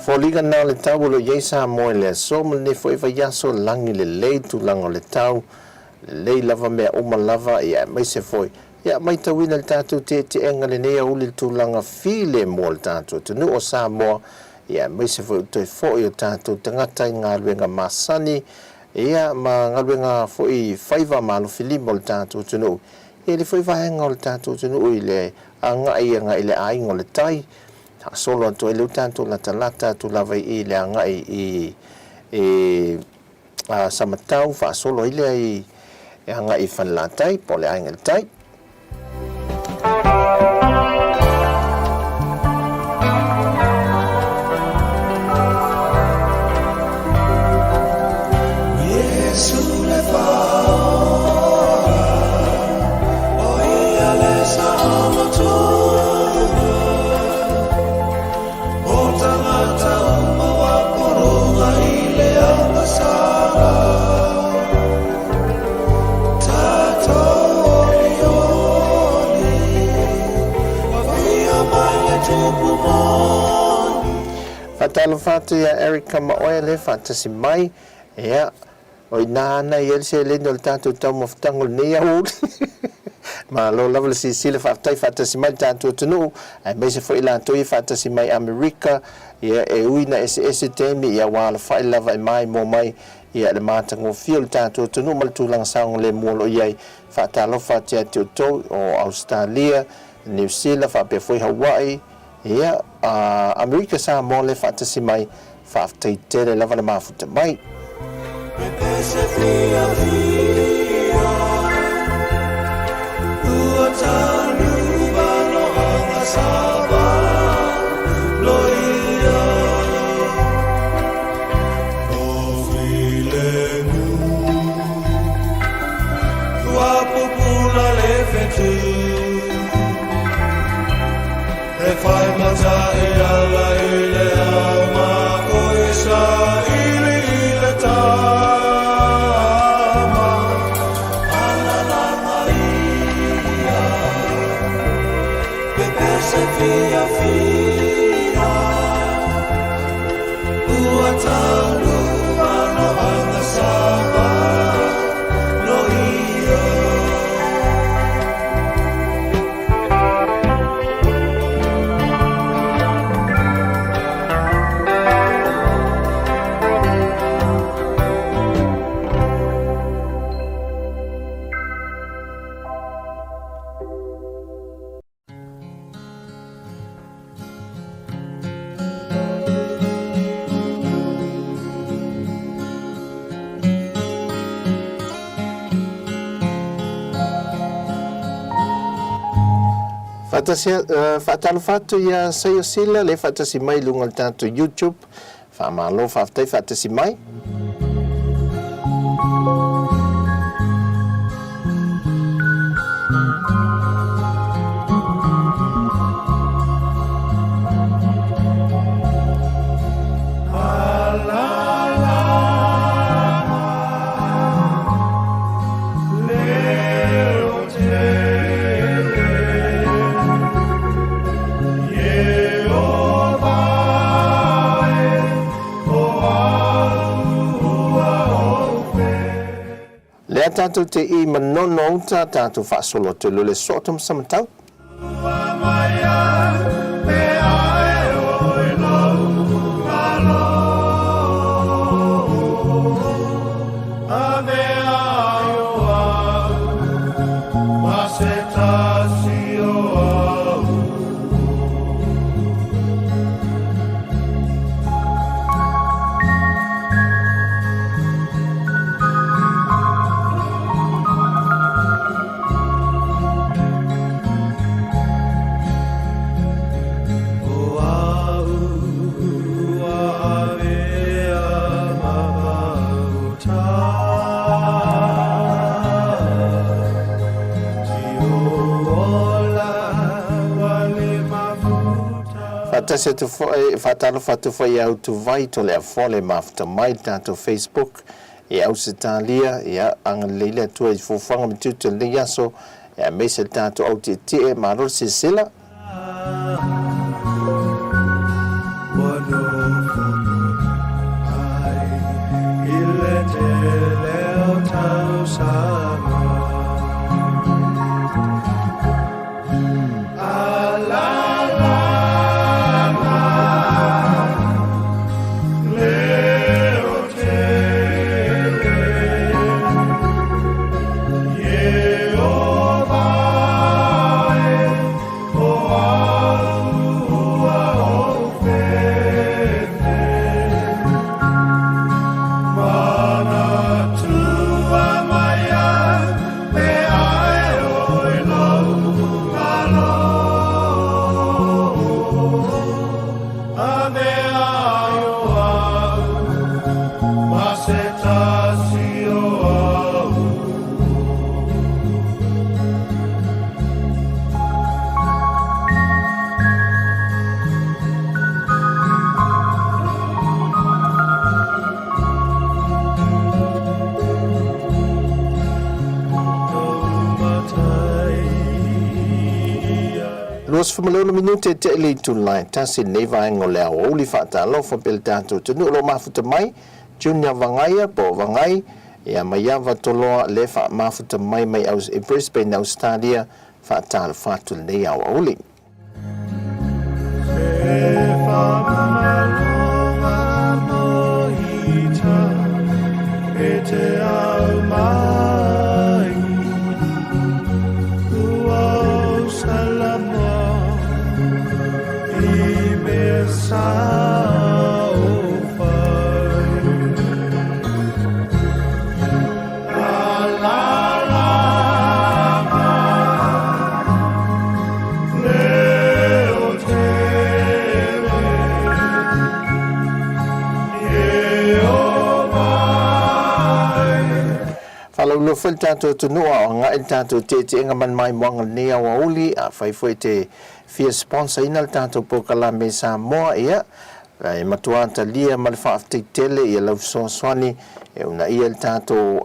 Foliga na le tau lo yei Samoa le so ne foi fa yaso langi le tu lango le tau le lava me uma lava ia mai se foi ia mai tawina le tatu te enga le nea uli tu langa file mo le tatu tunu o Samoa ia mai se foi toi foi o tatu tangata ngā luenga masani ia ma ngā luenga foi faiva malu filimo le tatu tunu ia le foi vahenga o le tatu tunu i le anga ile ai ngole tai solo to le tanto la talata tu la vai i le anga i samatau fa solo ile i anga i fan la tai po le anga tai Fatalo fatu ya Erika Maoele fatasi mai ya o nana yel se le no tanto tomo ftangol ne ya ul ma lo level si sile fatai fatasi mai tanto tunu ai me se foi la toi fatasi mai America ya e uina ese temi ya wala fa lava mai mo mai ya le mata ngo fiol tanto tunu mal tulang sang le mo lo yai fatalo fatia to o Australia New Zealand fa pe foi Hawaii ia Amerika sa mole fatasi mai faaftai tele lava le mafuta mai Fai mata e ala ile ama koisa ile tama ala la maria pepe se fia uatalu ano anga saba lo ia fatalo fatu ya sayo sila le fatasi mai lungal tanto YouTube fa malo faftai fatasi mai tanto te I manono tanto fa solo te lo le sotum samtau se tu fatalo fatu foi au tu vai to le fole mafta mai tanto Facebook e au Italia e angleile tu e fu fanga mtuto le yaso e mese tanto au te marol sisila Los famalo minute te le tu lai tasi neva ngo le o li fata lo fa pel tanto tu no lo mafuta mai junya vangaya po vangai ya maya va tolo le fa mafuta mai aus e Brisbane Australia fata fatu le ya o li lo fel tanto tu no nga el tanto te nga man mai mong ne wa uli a fai foi te fia sponsor inal tanto po kala me Samoa ia ai matua ta lia mal fa tele ia lo so swani e una ia el tanto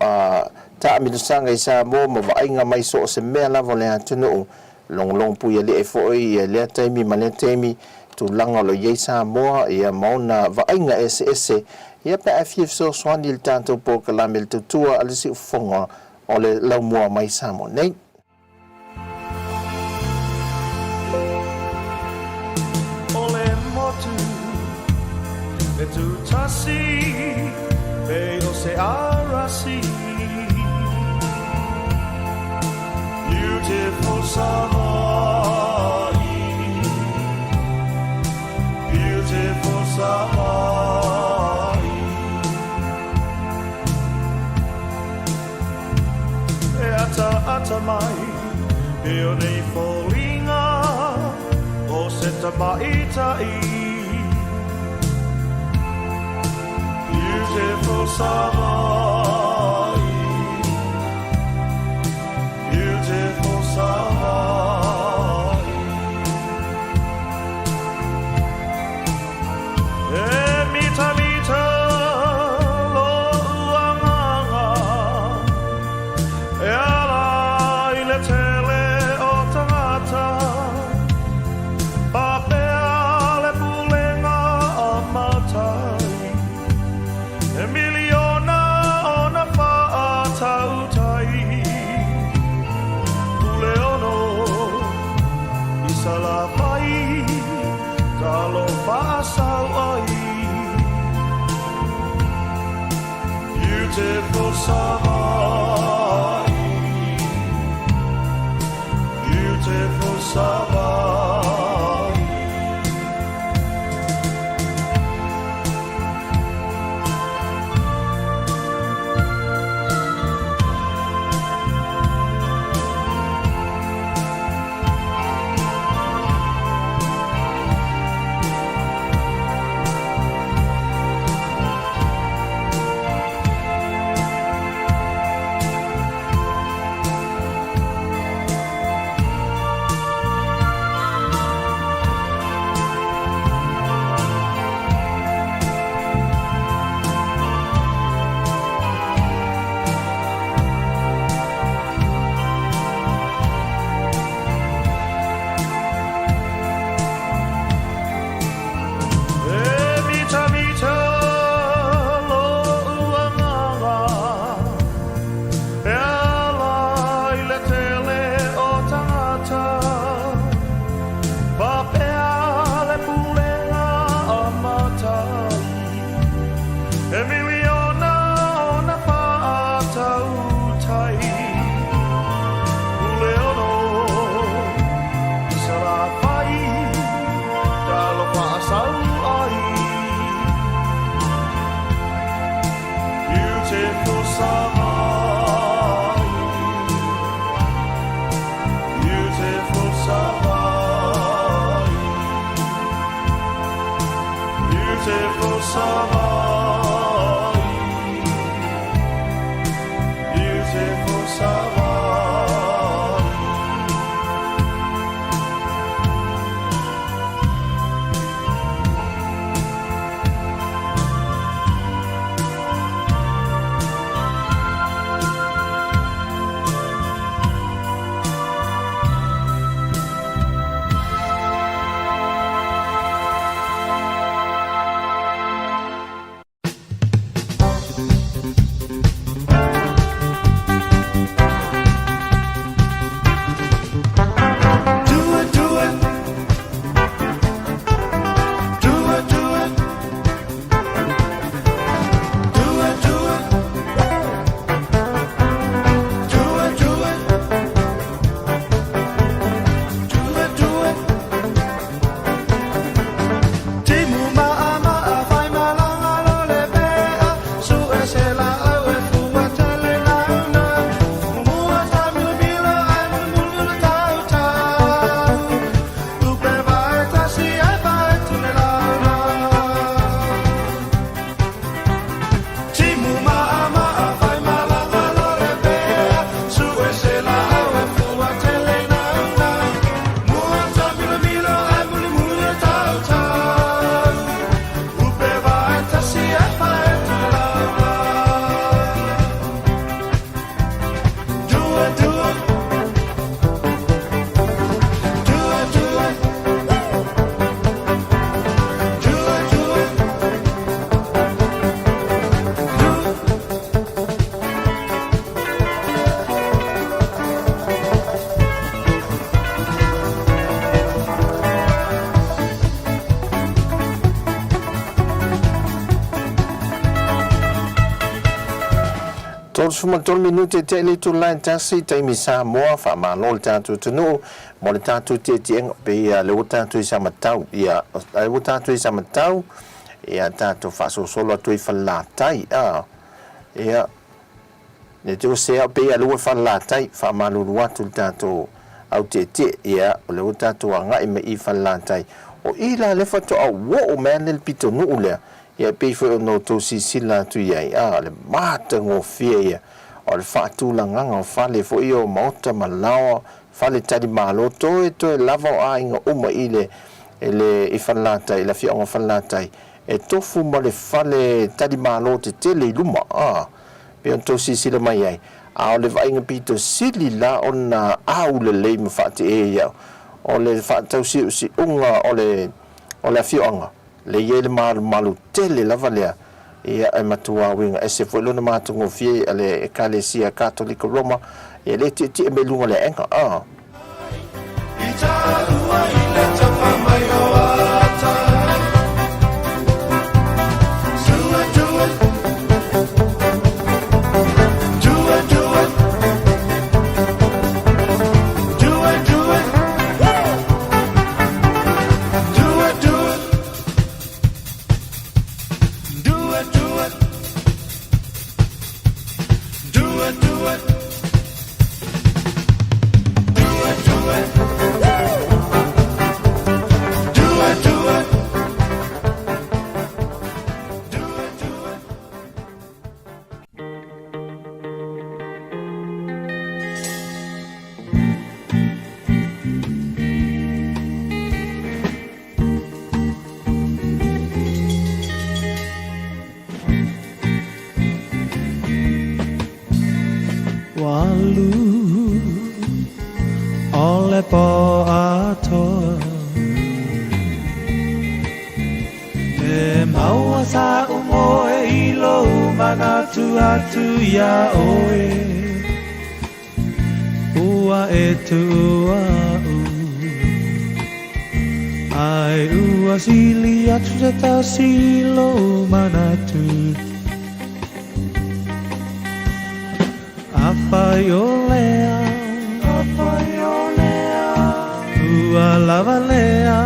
ta mi sanga Samoa mo va nga mai so se me la vole tu no long pu ia le foi ia le taimi manetemi tu langa lo ye Samoa ia mauna va nga ss ia pe afif so swani il tanto po kala mel Tautua alisi fonga o le Laumua mai Samoa nei ole motu e tu tasi pe o se arasi beautiful Samoa beautiful Samoa ata mai e o nei fōringa o se tamaitai beautiful Samoa beautiful Samoa e mita lo uanganga e tele o tangata papea le pulenga a matai e miliona ona whaata utai pule ono isala pai talo whaasau ai beautiful Samoa beautiful Samoa tol minute te le tu line tasi te mi Samoa fa ma lo tatu tunu mo le tatu te pe ia le tatu sa matau ia le tatu sa matau ia tatu fa solo tu fa la tai ia ne tu se pe ia lu fa la tai fa ma lu tu tatu au te ia le tatu anga i me i fa la tai o ila le fa to o man le pito nu le ia pe fo no to si sila tu ia le mata ngo fie o le fatu la nganga fa le fo io mota malao fa le tadi malo to lava a inga uma ile ele i falata ila fi on falata e tofu ma le fa le tadi malo te le luma pe on to si sila mai ai a le va inga pito sili la ona au le me fa te ia o le fa tau si unga o le fi onga le ye le malu tele lava lea ia e matua winga e se foi lona matungo fie ale ekalesia katolika Roma e le ti me lunga le enga po ato e maua sa umo e ilo mana tu atu ya oe ua e tu ai ua sili atu te ta silo mana tu apa yo lea ua lava lea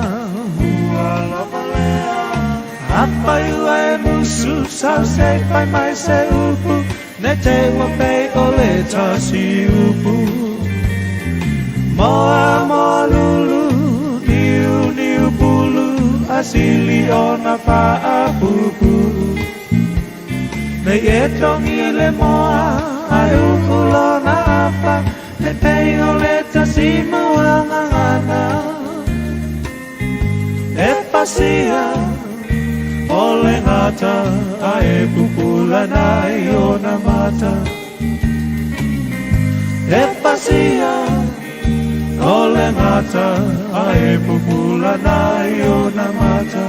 apa ua e musu sau se pai mai se upu ne te ua pei o le tasi upu moa moa lulu niu pulu asili ona pa apupu nei e tongi le moa ai uku lona apa ne pei o le tasi moa ngangana e pasia o le ngata ai pupula nai ona mata e pasia o le ngata ai pupula nai ona mata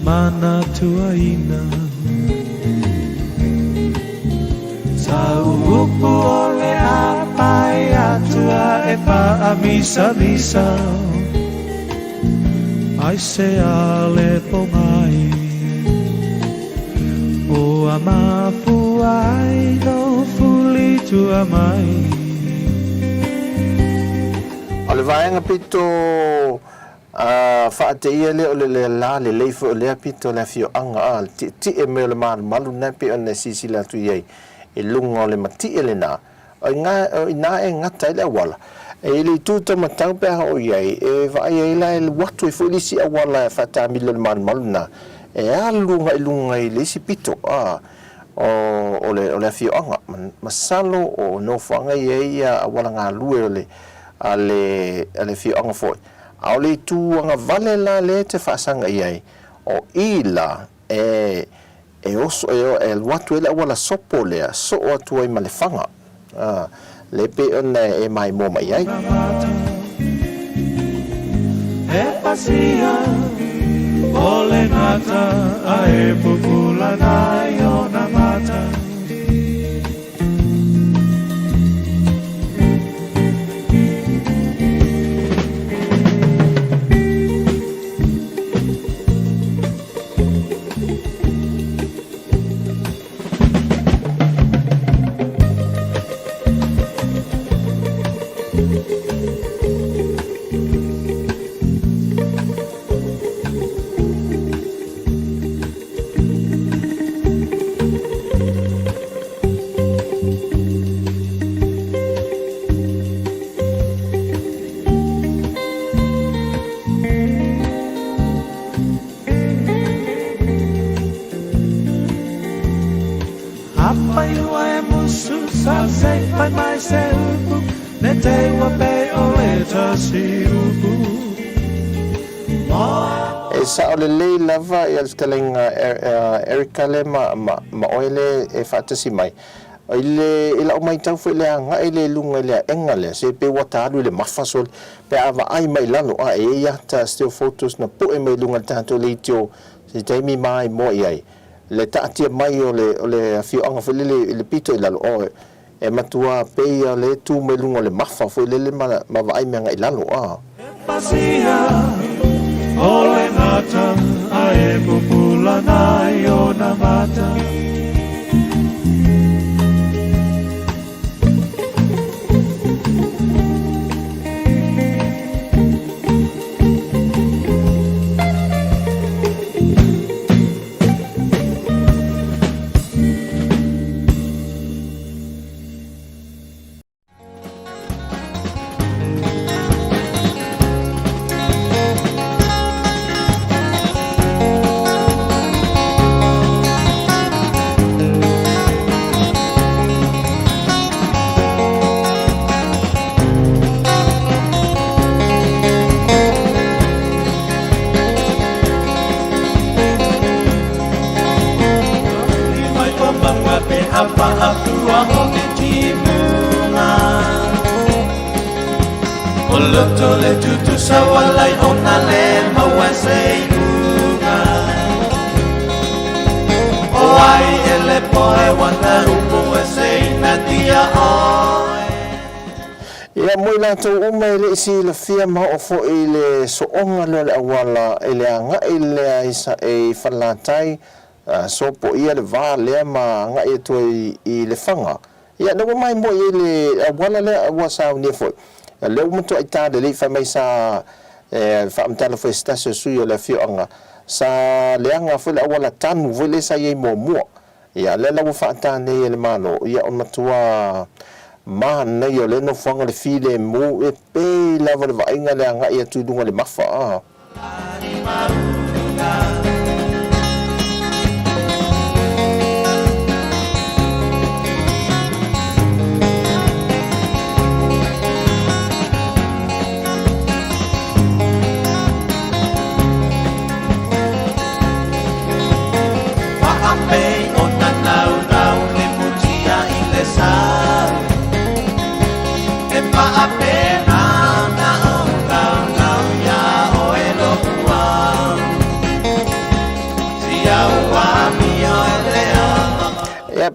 mana tuaina sa upu ole apai atua e pa amisa misa ai se ale pongai o amafu ai no fuli tua mai ole vaenga pito fa te ia le le la le leifo le apito la fio anga ti e me le malu na pe on sisi la tu ye e lungo le mati ele na nga e ngata le wala e le tu to matau pe ho ye e va ye la le watu e folisi a wala fa ta mi le malu na e a lunga e le si pito o le fio anga masalo o no fanga ye ia wala nga lue ale fio anga foi au le tu anga vale la le te fasanga iai o ila e oso e watu ele wala sopo lea so atu ai malefanga le pe ona e mai mo mai ai e pasia Ole ngata ae pupulana yo na mata. Apa yu ai musu sa se pai mai se upu ne te wa pe ole ta si upu. E sa ole le lava e al telenga Erika le ma oile e fatasi mai. Ile ila o mai tau foi le anga ile lunga le enga le se pe wataru le mafasol pe ava ai mai lano a e ia ta still photos na po e mai lunga tanto le tio se te mi mai mo ai le tatia mai o le fio anga foi le pito i lalo o e matua pe ia le tu mai lunga le mafa foi le ma vai me anga i lalo a Pasia ole ngata ae pupulana yo na mata. Apa atua o ke timunga O loto le tutu sawalai o na le maua seiunga O ai ele poe wana upo e seina tia oe ia moi latou uma i le isi la fia ma o fo i le soʻoga lea le auala i le agaʻi lea isa e falatai so po ia le va lea ma agaʻi atu i le faga ia na ua mai mo i le auala lea ua saunia foi le uma toʻaitā lelei faimai sa faamatala foi stasi o sui o le afioʻaga sa leaga foi le auala tanu foi le sa iai muamua ia le laua faatanei e le malo ia ona matua ma nei o le no fanga le file mo e pe lava le vainga le anga ia tu dunga le mafa a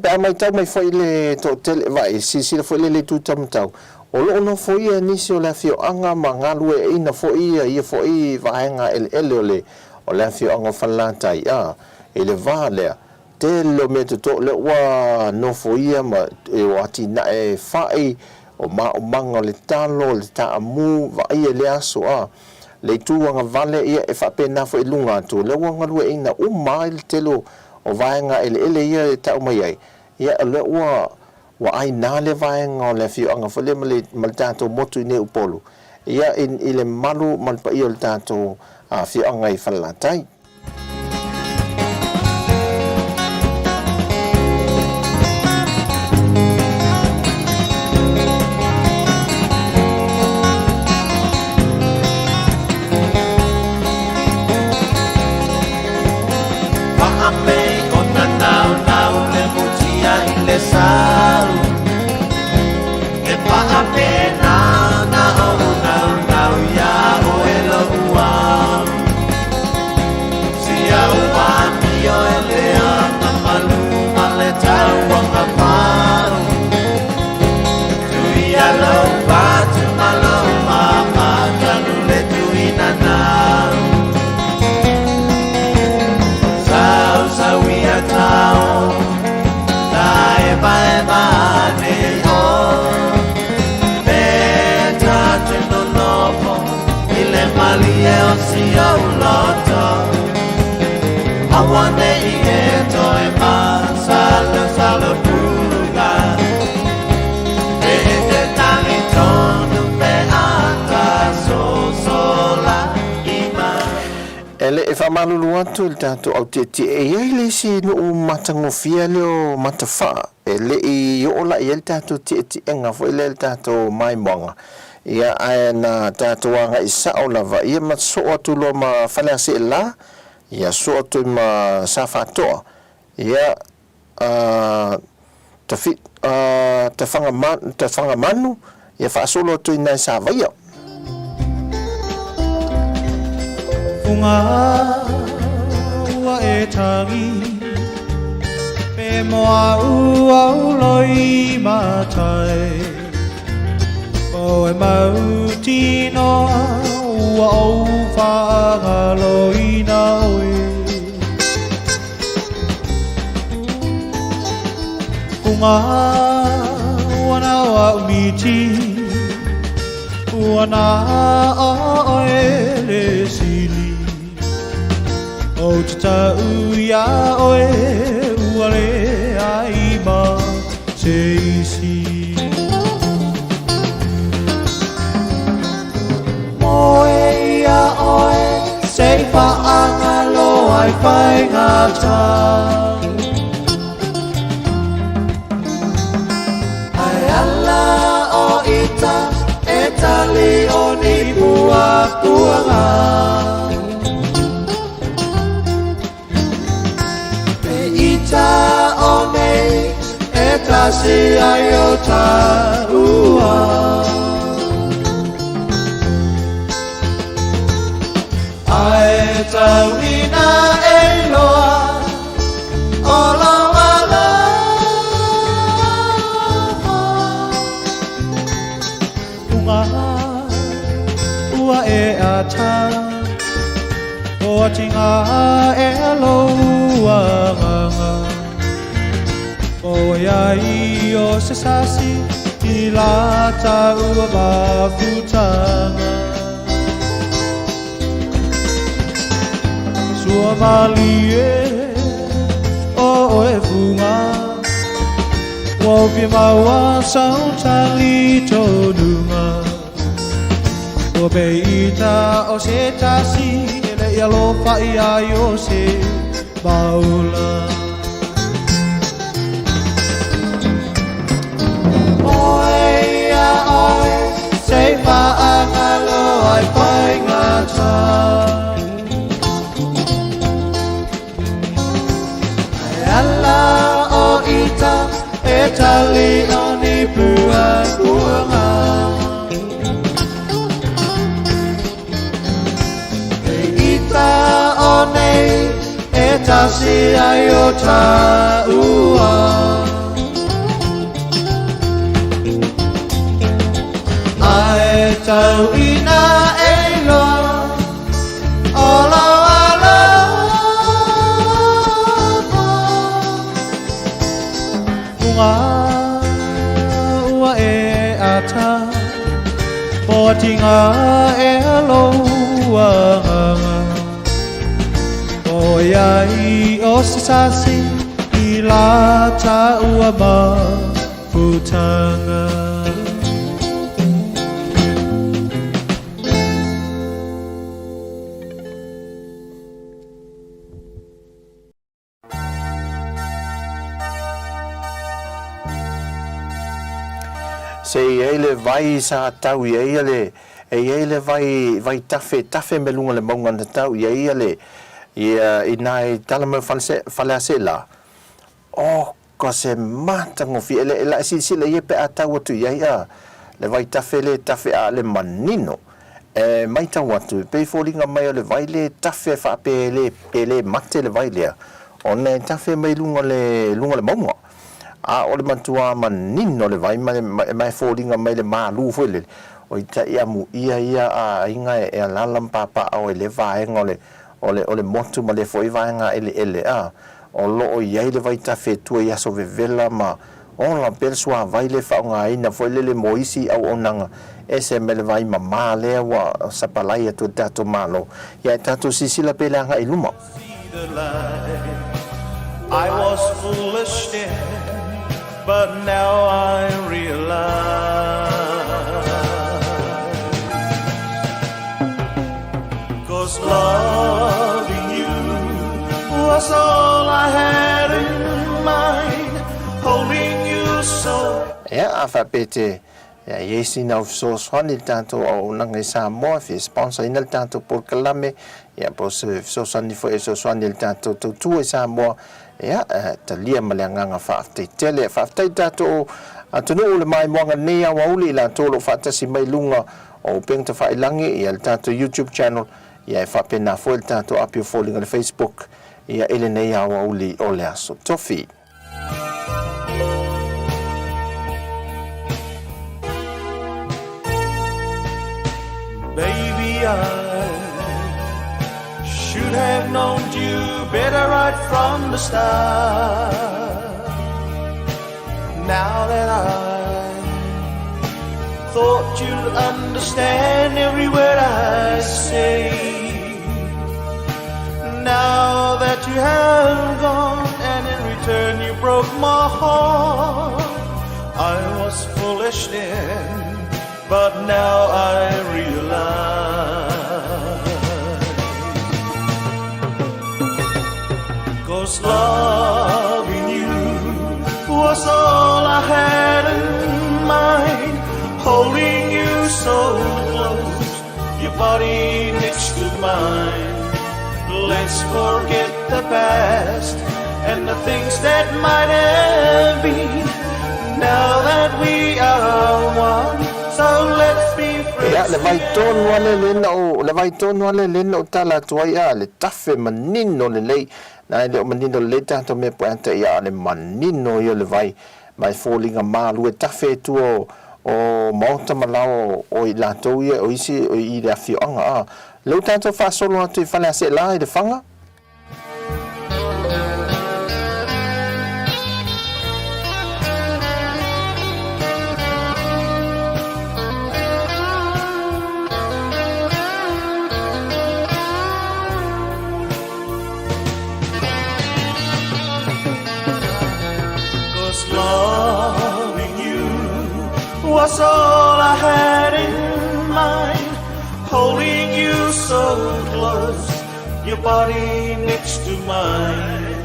pe mai tau mai foi le to tele vai si foi le tu tam tau o lo no foi nisi o la fio anga mangalu e ina foi ia foi vaenga el ole o la fio anga falanta ia ele vale te lo meto to le wa no foi ma e o atina e fai o manga le talo le taamu vai le aso a le tu anga vale ia e fa pena foi lunga tu le wa ngalu e ina o mai telo o vaenga ele ia e tau mai ai ia le wa ai na le vaenga o le fio anga fole mal tato motu ne upolu ia in ile malu man pa ia le tato a fio anga i falatai lata awane I e toi ma sala sala pula e te tangi tonu pe ata so sola ima ele e whamalulu atu il tātou au te e iai le se no o matangofia leo matawha e le I ola I el tātou te enga fo ele el tātou mai moanga ia ae na tātou anga I sao lava ia mat so atu lo ma whalea se la ia so atu ma sa whatoa ia te whanga manu ia whaasolo atu I nai sa vaia Unga ua e tangi Pe moa ua uloi matai O e mauti noa ua au whaangaloi na oe Unga ua na ua umiti Ua na oe le sili O te tau ia oe ua le aima te isi Moe ia oe se whaanga lo ai whai ngata Ai ala o ita e tali o ni bua puanga Ta o nei e ta si ai o ta ua Ai ta wina e loa o la wala Unga ua e a ta O tinga e loa nganga O iai o se sasi I la taua mawhutanga Sua mali e o e funga Wopi maua sautali tonunga O beita o se tasi Ele ia lopa I ai o se maula Sei whaangalo ai whai ngata Ai ala o ita e tali o ni pua puanga E ita o nei e tasi ai o ta ua Ai tau ina e loa o la wala Unga ua e ata Po tinga e loa nganga O iai o se sasi I la ta ua ma putanga se ele vai sa tau ele ele vai tafe me lunga le maunga na tau ele ia inai talama fale la o ko se mata ngofi ele la si le yepe atau tu ia le vai tafe a le manino e mai tau atu pe folinga mai le vai le tafe fa pele mate le vai le ona tafe mai lunga le maunga a o le matua manino le vai mai folinga mai le malu foi le o ita ia mu ia a inga e lalam papa o le vai ngole ole motu ma le foi vai nga ele a o lo o ia le vai tafe tu ia so vela ma la persua vai le whaonga foi le moisi au onanga e se mele vai mama lea wa sapalai atu tato malo ia tato sisila pelanga i luma. I was foolish then, but now I realize, 'cause loving you was all I had in mind, holding you so. Ia awhapete ia iesi na ufiso swani tanto au nanga Samoa fi sponsor ina tanto por kalame ia po se fiso swani fo eso swani tanto Tautua Samoa ia talia maleanganga whaaftai tato atunu le mai moanga nea wauli la tolo whaatasi mai lunga o pengta whailangi ia le tato YouTube channel ia whapena fo le tato apio falling on Facebook ia ele nea wauli o le aso tofi. Baby, I should have known you better right from the start. Now that I thought you'd understand every word I say, now that you have gone and in return you broke my heart, I was foolish then, but now I realize, 'cause loving you was all I had in mind, holding you so close, your body next to mine. Let's forget the past and the things that might have been, now that we are one. So let's be friends. Ia le vai tonu ale lena o tala tuai a le tafe manino le lei na le manino le tato me poanta ia le manino ia le vai mai fallinga malu e tafe tu o mauta malao o i latou ia o isi o i le afioanga a le tato fa solo atu i fale ase la i le fanga. Loving you was all I had in mind, holding you so close, your body next to mine.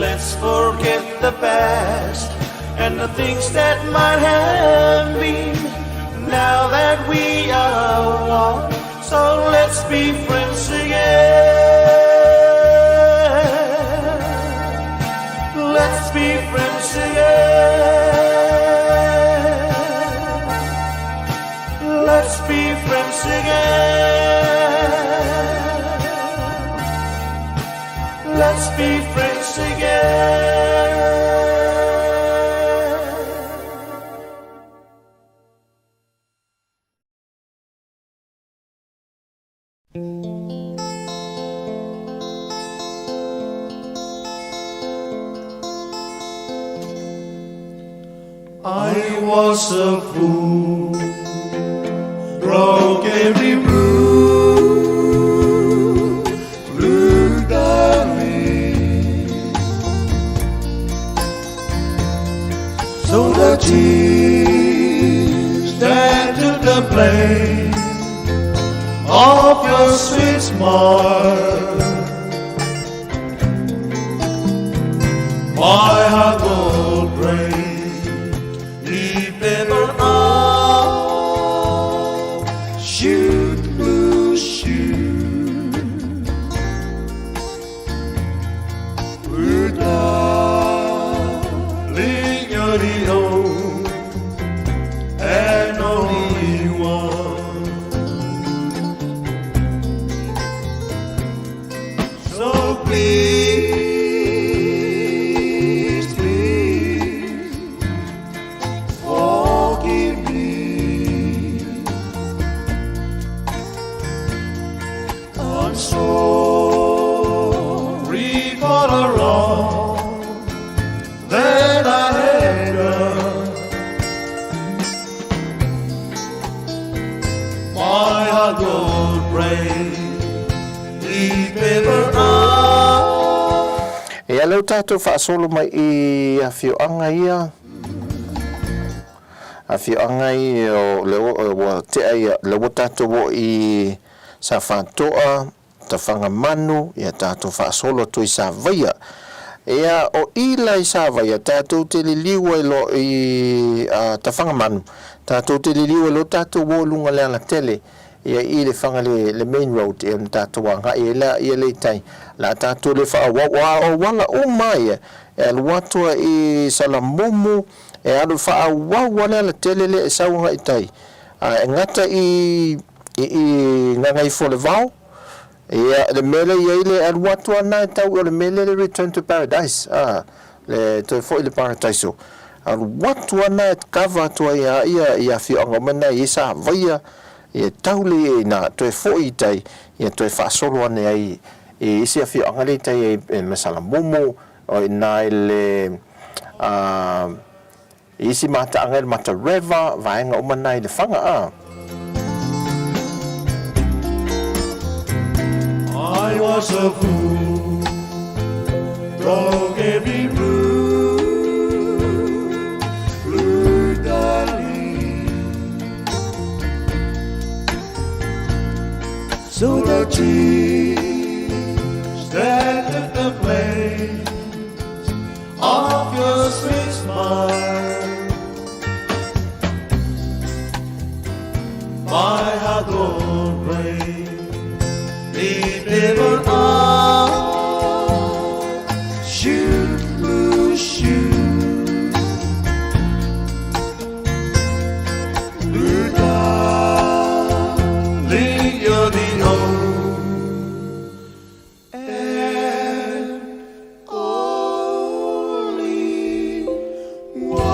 Let's forget the past and the things that might have been, now that we are one. So let's be friends again. Let's be friends again. Let's be friends again. Let's be friends again. I was a fool, broke every rule, blue darling. So the tears that took the place of your sweet smile, my heart will break. Ever on E alau tātou whaasolo mai I a whioanga ia. A whioanga I o leo te ai leo tātou o I sa whantoa, ta whanga manu, ia tātou whaasolo tui sa vaia. Ea o ilai sa vaia, tātou te liliwa lo I ta whanga manu. Tātou te liliwa lo tātou o lunga lea la tele. Ia I le whanga le main road e tātou wanga I la ia le tai la tātou le wha o wala o mai e aluatua I Salamomu e alu wha wala la tele le e saunga I tai e ngata I nganga I fo le vau ia le mele ia le aluatua na tau o le mele le Return to Paradise le toi fo I le Paradise aluatua na kava tua ia whionga mana I sa vaia ia taule na toe foi tai ia toe whaasolo ane ai e isi a whianga le tai e masala momo o na le isi mata angel mata reva vaenga o manai le whanga I was a fool, broke every rule, brutally. So the tears that left the place of your sweet smile, my heart will break. Deep river on, shoot, shoot, blue darling, you're the only one.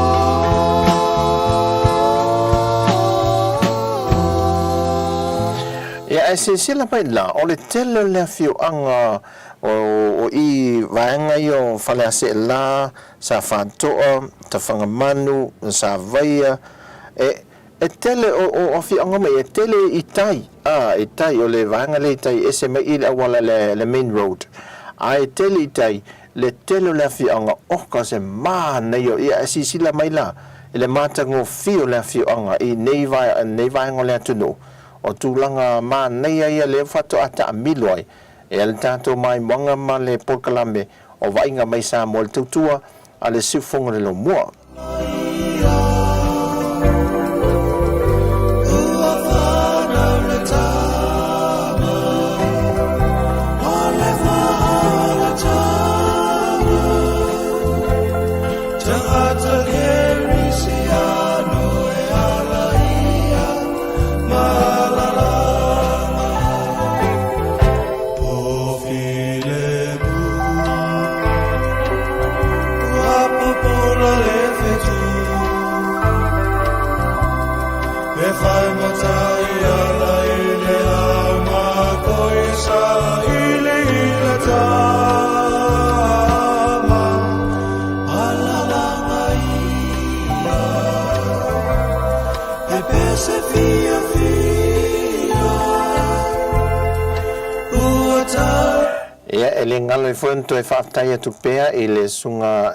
ia e sila mai la o le tele le whioanga o I vaenga I o whale ase la sa whantoa ta whangamanu sa vaia e tele o whioanga mai e tele I tai e tai o le vaenga le tai ese mai I le awala le main road e tele I tai le tele le whioanga oka se maa nei o ia e sila mai la le matango fio le whioanga I nei vaenga le atunu o tūlanga mā nei ia le whato ata amiloi e al tātou mai mwanga ma le polkalame o wainga mai sa mo le Tautua a le siufonga le Laumua. Le ngalo I fonto e whaatai atu pea I le sunga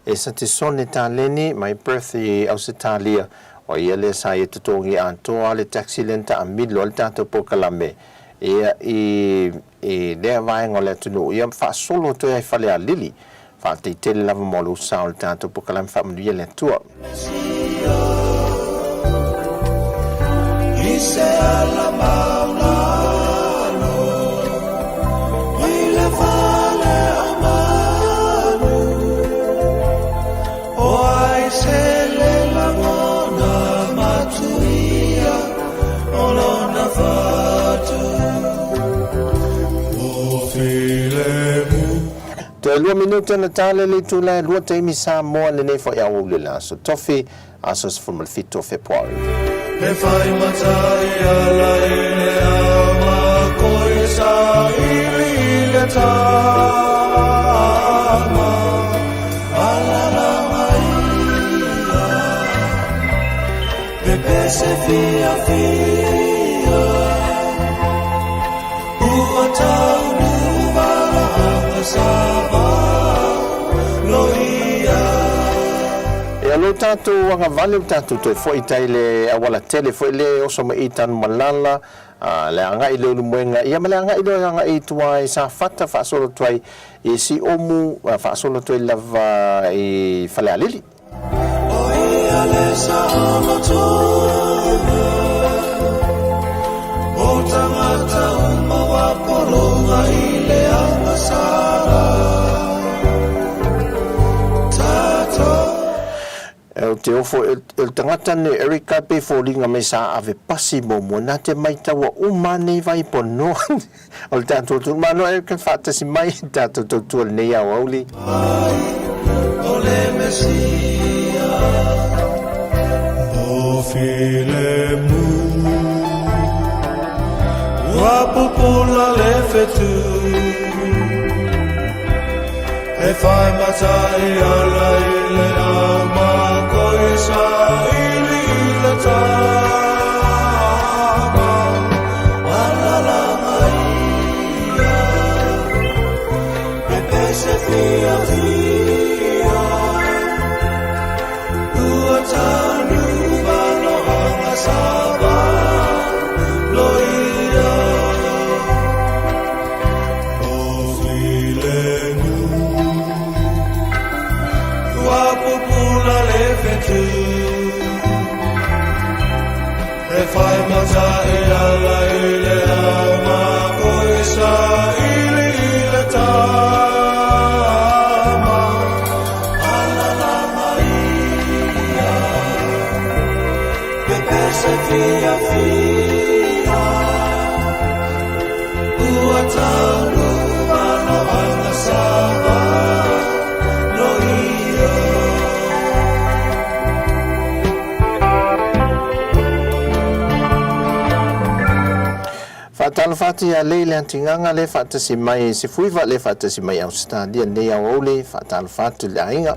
e satisone tāleni my birthday au se tālia o ia le sa I tutongi antoa le taxi lenta a milo le tātou pokalame ia I lea vaenga le tunu ia whaasolo to e whale a lili whaatei tele lava molu sa o le tātou pokalame whaamanuia le tua I se ala mauna Te lua minuta na tale le tula lua teimi Samoa le nei fo ia ule la so tofi aso se formal fito februari. Le fai matai ala ile ama koi sa ile tama ala la maia le pese fia fia uata lo tātou anga vale o tātou toi fo i tai le awala tele fo le oso ma i tanu malala le anga i leo lumoenga ia ma le anga i leo anga i tuai sa fata whaasolo tuai i si omu whaasolo tuai lava i whale alili o tangata uma waporonga i le amasara o te ofo el tangata ne Erika pe folinga me sa ave pasi momo na te mai taua umane vai pono o le tātou tu mano e ka whātasi mai tātou tautua nei au auli o le mesia o file mu wapupula le fetu e whai matai ala i le ama koe sa ili i le tama alalanga ia e pese fia fia ua tanu vano hanga saba loia o filengu wapupula le fetu e whai mata e ala i le ama koe sa ili i le tama alalama ia pe pese fia fia ua tanu vano anga sava loia Whātalo whāti a leile antinganga le whātasi mai se fuiva le whātasi mai Australia nei au ole whātalo whātu le ainga.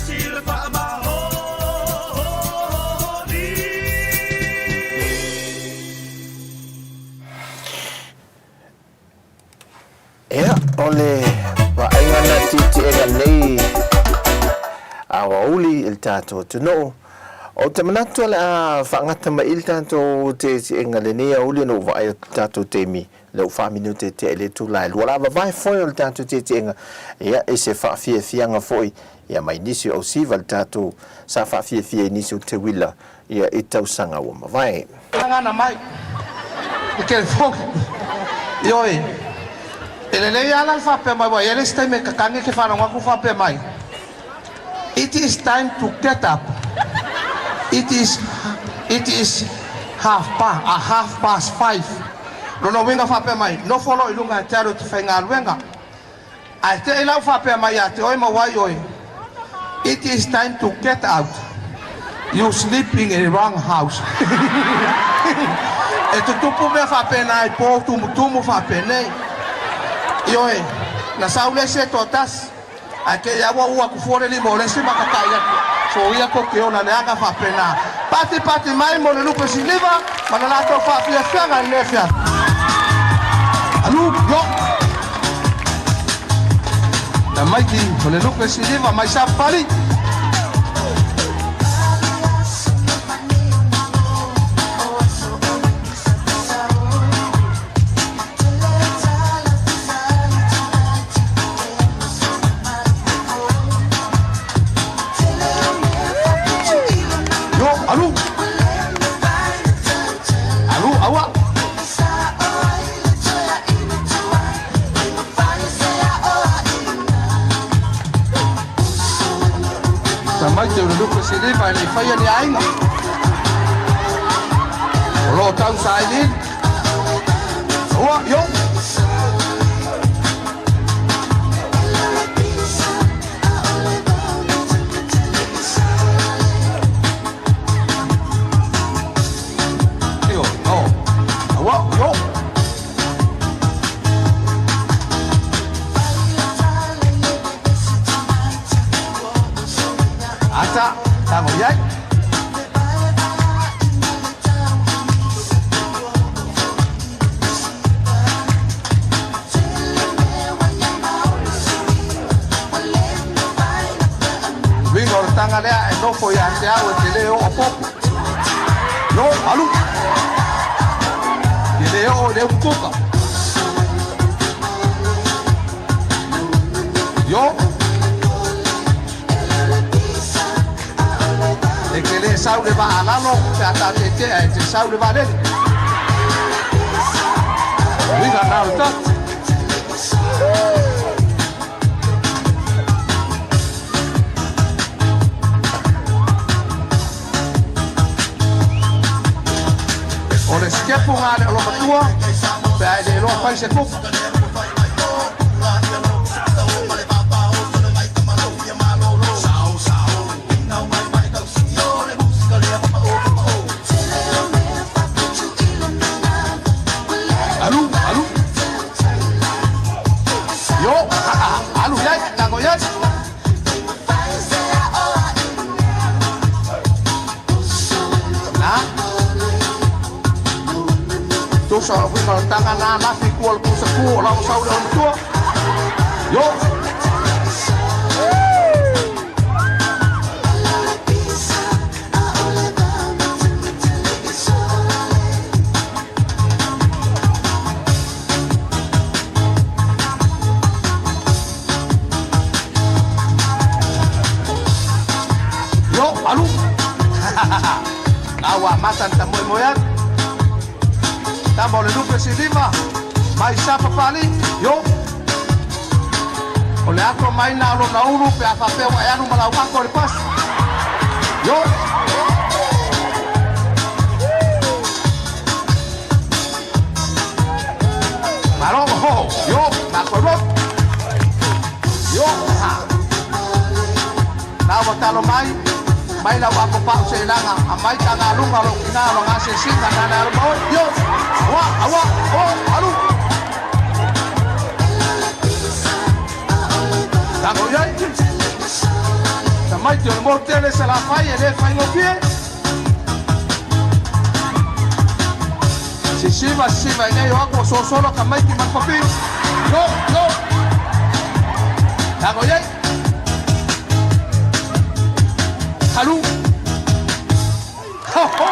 Silva Mahoney Ea, ole wa'aiga na titiega nei auauli i le tatou atunuu o te manatu a le a whaangata mai i le tatou te tiega lenei auli ana ua va'ai o tatou teimi le u whaminu te le tūlai lua lava vai foi o le tatou te tiega ia e se whaafiafianga foi ia mai nisi o siva le tatou sa whaafiafia nisi o te wila ia i tausanga ua mawai Ngana mai. Ke fok. Yoi. Ele le ala fa pe mai, ele está me kakangi ke fa ngwa ku fa pe mai. It is time to get up. It is half past 5. No winga fa pe mai. No follow ilunga taro te fa ngalwenga. Ai te ila fa pe mai ate oi ma wai oi. It is time to get out. You sleeping in the wrong house. E tu tupu me fa pena e po tumu fa pena. Yo na saule se totas. A que ya wa ku fore li mo le se makakaya. So ia ko ke ona le aga fa pena. Pati mai mo le lupe si liva, mana la to fa fia fia le fia. Alu yo. Na mai ki mo le lupe si liva mai sa pali. Sini vai ni fai ni ainga. Lo tau sai ni. Wa yo. Yo, oh. Wa yo. Ata Tamo yai. Bingo tanga lea e no foi ante au te leo o popo. No, alu. Te leo de kuka. Yo. E che le saule va alalo, te saule va lele. Vinga nauta. O le skepu ngale o lo matua, pe de lo fai se kup. So we kalau tangan anak fikul kuseku orang saudara tua yo yo alu kawa matan tamu moyat Tamo le lupe si lima, mai sapa pali, yo. O le ako mai na alo na uru, pe a papeo e anu malau ako le pas. Yo. Maro, ho, yo, na korok. Yo, ha. Na watalo mai. Mai la wako pa se langa amai tanga lunga lo kina lo ngase singa na na lo yo awa alu tango yai tamai tio mortele se la fai e le fai no pie si siva ne yo ako so solo kamai ki man papi yo Ako yay. Halu. Ho ho.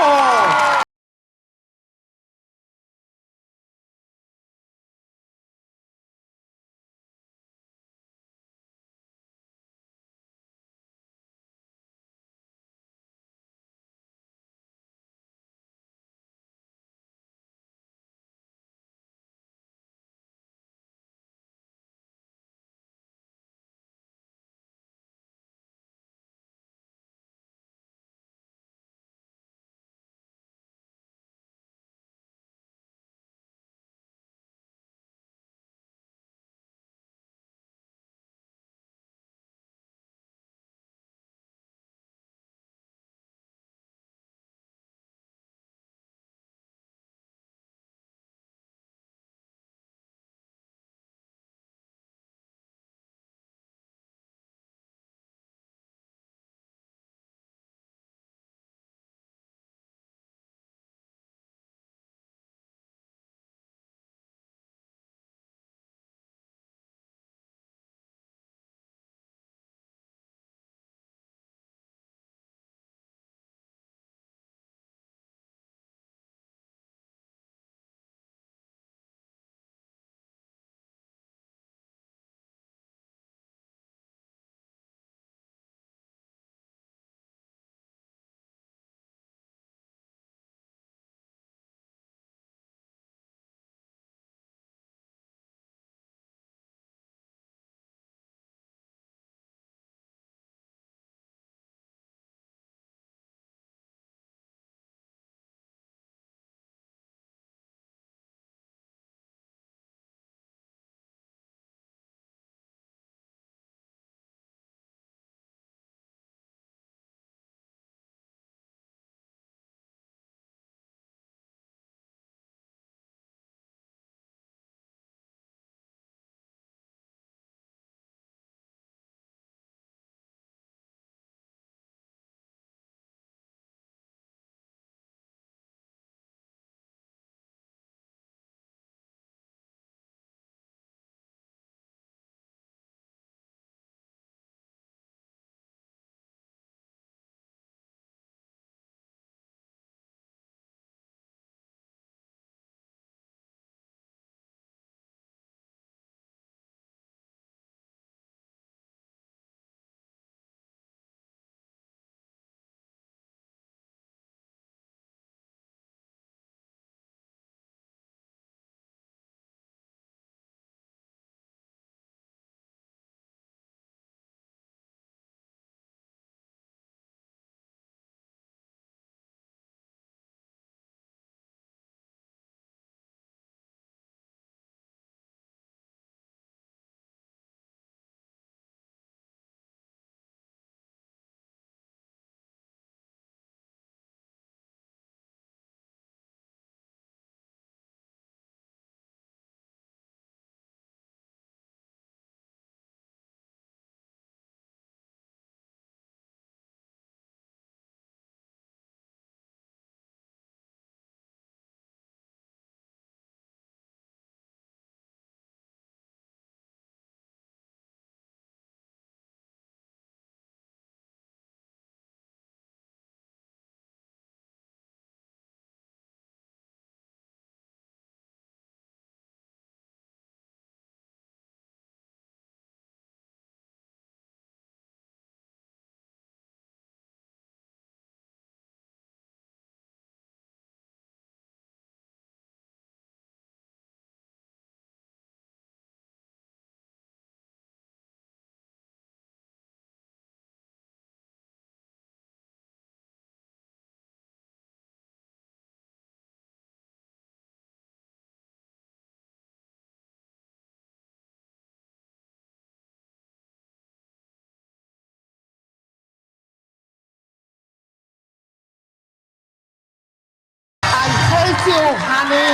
Tio Hane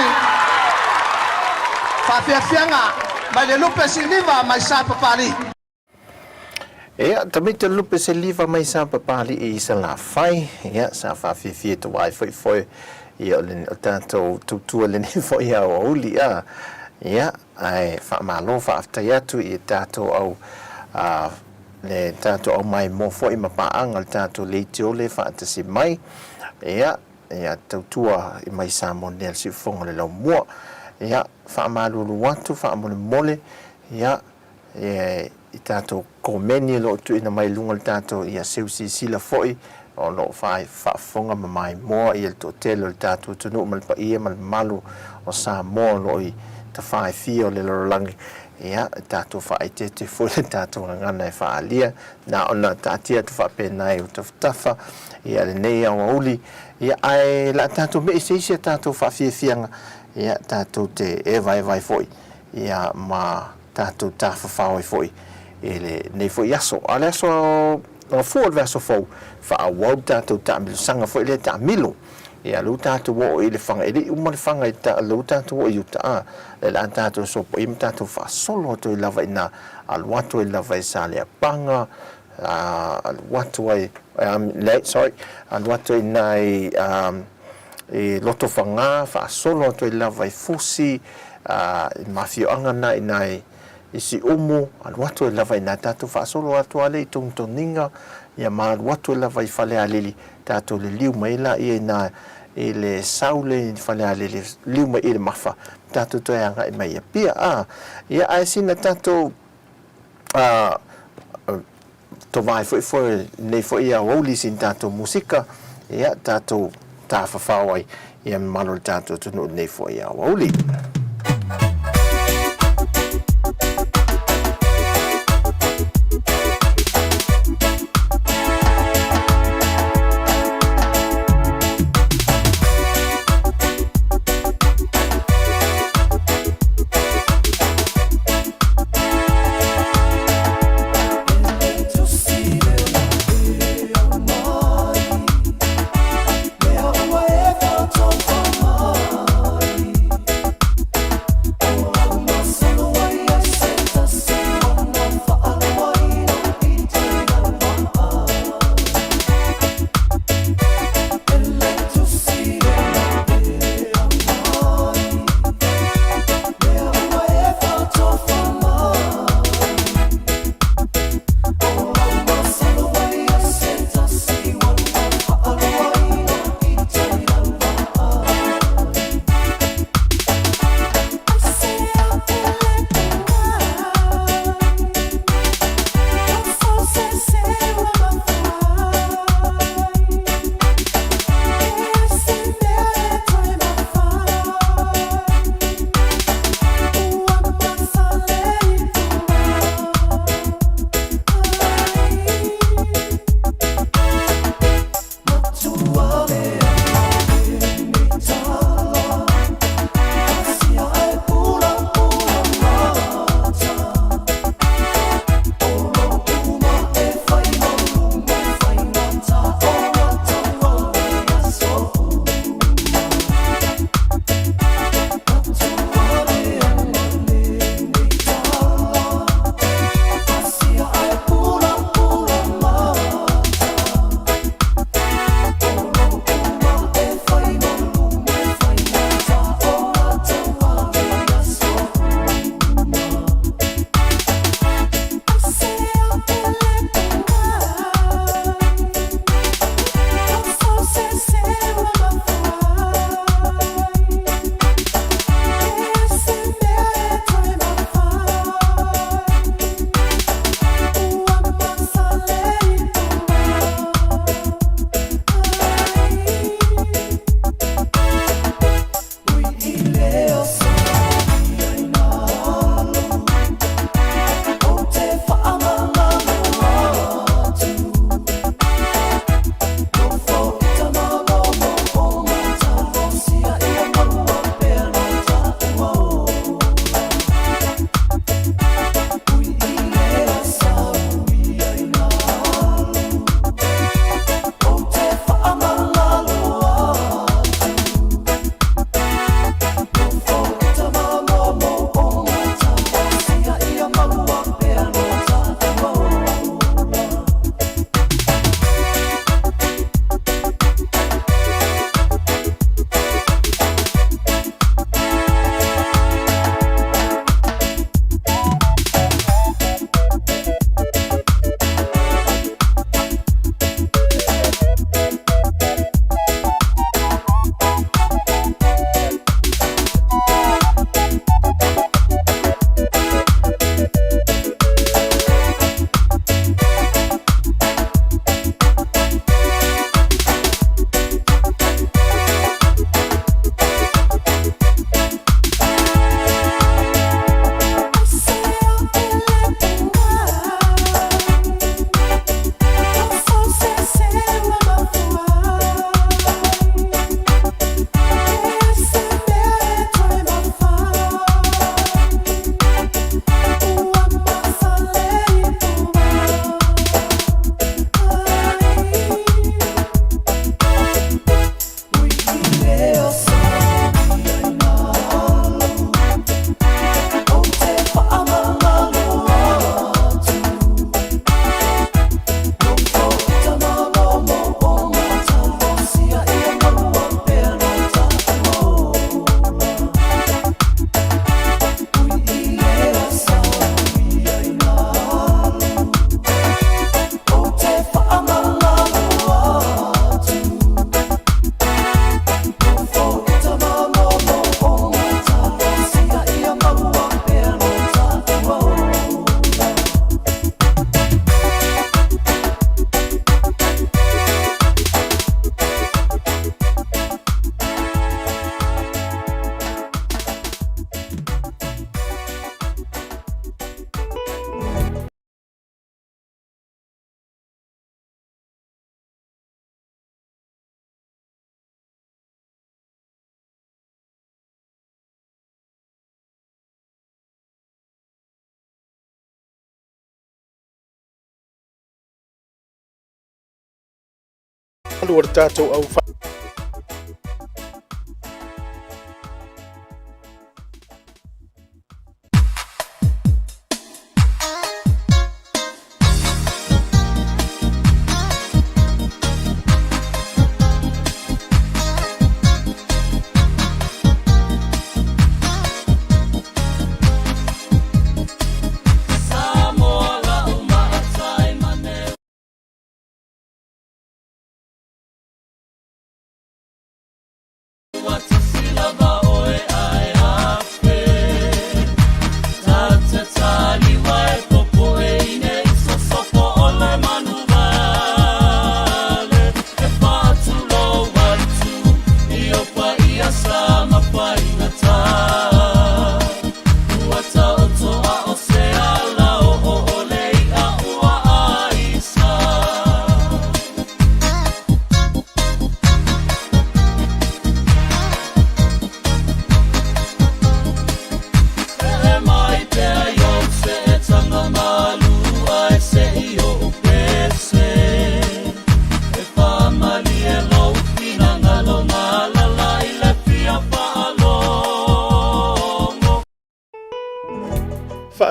Fafiafianga mai le lupe siliva mai sa papali. Ya, tamita lupe siliva mai sa papali e isa la fai. Ya, sa fafiafia tu wai foi ia le tato tutua le ni foi ia o uli a. Ya, ai fa malo fa afta ya tu i tato au le tātou au mai mō fo i mapaanga le tātou le te ole whaatasi mai ia tautua i mai Samoa nea si fonga le Laumua ia whaamalulu watu whaamole mole ia i tātou komeni lo tu ina mai lunga le tātou ia seusi sila foi o lo whaafonga mai moa i le tōtelo le tātou tunu malpa ia malu o Samoa lo i ta whae fia o le lorolangi ia tātou whaite te foi le tātou ngana e whaalia na ona tātia tu whaapenai o tawhatafa ia le nei au auli ia ai la tātou me isi tātou whaafiafianga ia tātou te vai foi ia ma tātou tāwhawhau foi ele nei foi aso ale aso o fuol verso fo whaawau tātou tāmilu sanga foi le tāmilu ia lu tātou o ele whanga ele umar whanga i ta lu tātou o i uta le la tātou so po im tātou whaasolo to i lava ina aluato i lava i sa lea panga aluato ai aluato i nai loto whanga whaasolo to i lava i fusi mafio angana i nai isi umu aluato i lava i nai tātou whaasolo atu ale i tungtoninga ia ma aluato i lava i whale alili tātou le liu maila i nai i le saule i whale alili liu mai i le mafa tātou toi anga i mai pia ia ai sina tātou to vai foi nei foi ia woli sin tātou musika ia tātou tāwhawhawai ia malo tātou tunu nei foi ia woli Lua tātou au wha.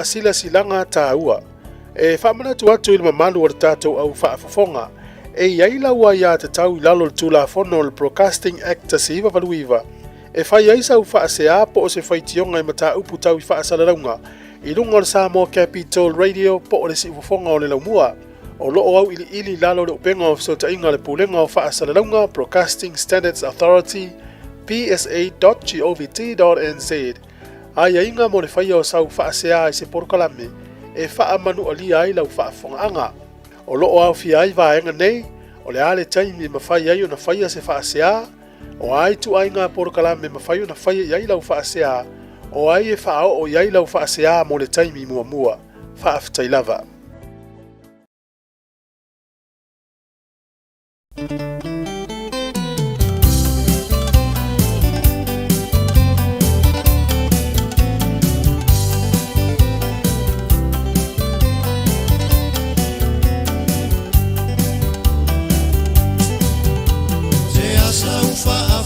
Sila silanga Tautua e whamana tu atu ilma malu ar tātou au whaafafonga e iaila ua ia te tau I lalo tula fono le Broadcasting Act si iwa valuiva e whai aisa u whaasea po o se whaitionga I mata upu tau I whaasalaunga I lunga o Samoa Capital Radio po o le si ufafonga o le Laumua o loo au ili lalo le upenga o fisota inga le pulenga o whaasalaunga Broadcasting Standards Authority psa.govt.nz Ai inga mo le whaia o sau whaasea I se porokalame e wha manu alia ai lau whaafongaanga. O loo au fia ai vaenga nei, o le ale taimi ma whai ai o na whaia se whaasea, o ai tu ai ngā porokalame ma whai o na whaia iai lau whaasea, o ai e whaao o iai lau whaasea mo le taimi mua mua, whaafitai lava.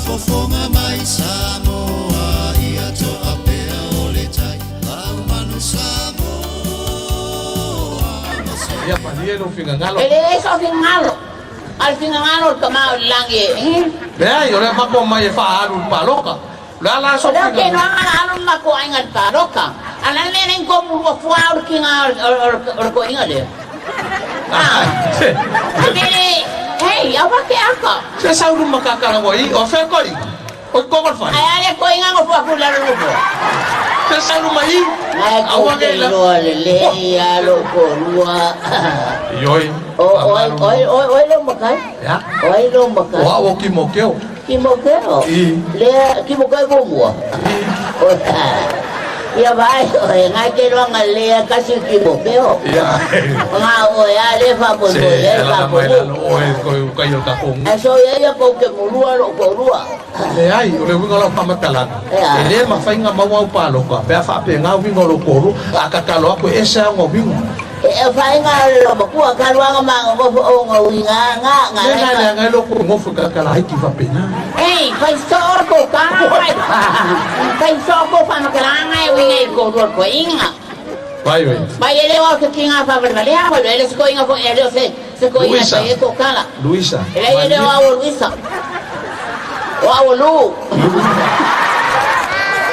Fofonga mai Samoa ia to apea ole tai Laumanu Samoa Ia palia no fingangalo. Ele so fingalo. Al fingangalo kamao langi. Bea, yo le mako mai fa alu paloka. La so Pero que no fingangalo. alu mako aingat paroka. Anan nenen ko mu fuar kinga or ko ingale. Ah. Hey, apa ke apa? Se sauru makakala ngoi, o fe koi. O kokol fa. Ay, ale ko inga ngo fa pula lupo. Se sauru mai. Awa ke lo le ya lo ko lua. Yoi. Oi lo makai. Ya. Oi lo makai. Wa o kimokeo. Kimokeo. Le kimokeo ko mua. Ia vai, ngai ke lo ngale kasi kimokeo. Ya. Nga o ya le fa po le fa po. Ko yo ta ko. Eso ya ko ke mulua lo ko lua. Le ai, o le winga lo pamatala. Le ma fainga mawa pa lo ka. Pe fa pe nga winga lo ko ru, akakalo ko esa ngo winga. E fainga lo ko ka luanga ma ngo o ngo winga nga. Nga lo ko ngo fuka kala ai ki fa pena. Ei, fai sor ko ka. Fai sor ko fa ma kala nga winga ko ru ko inga. Vai. Vai ele o que kinga fa ver vale ha, ele se ko inga ko ele se ko inga se ko kala. Luisa. Ele o Luisa. Wow, lu.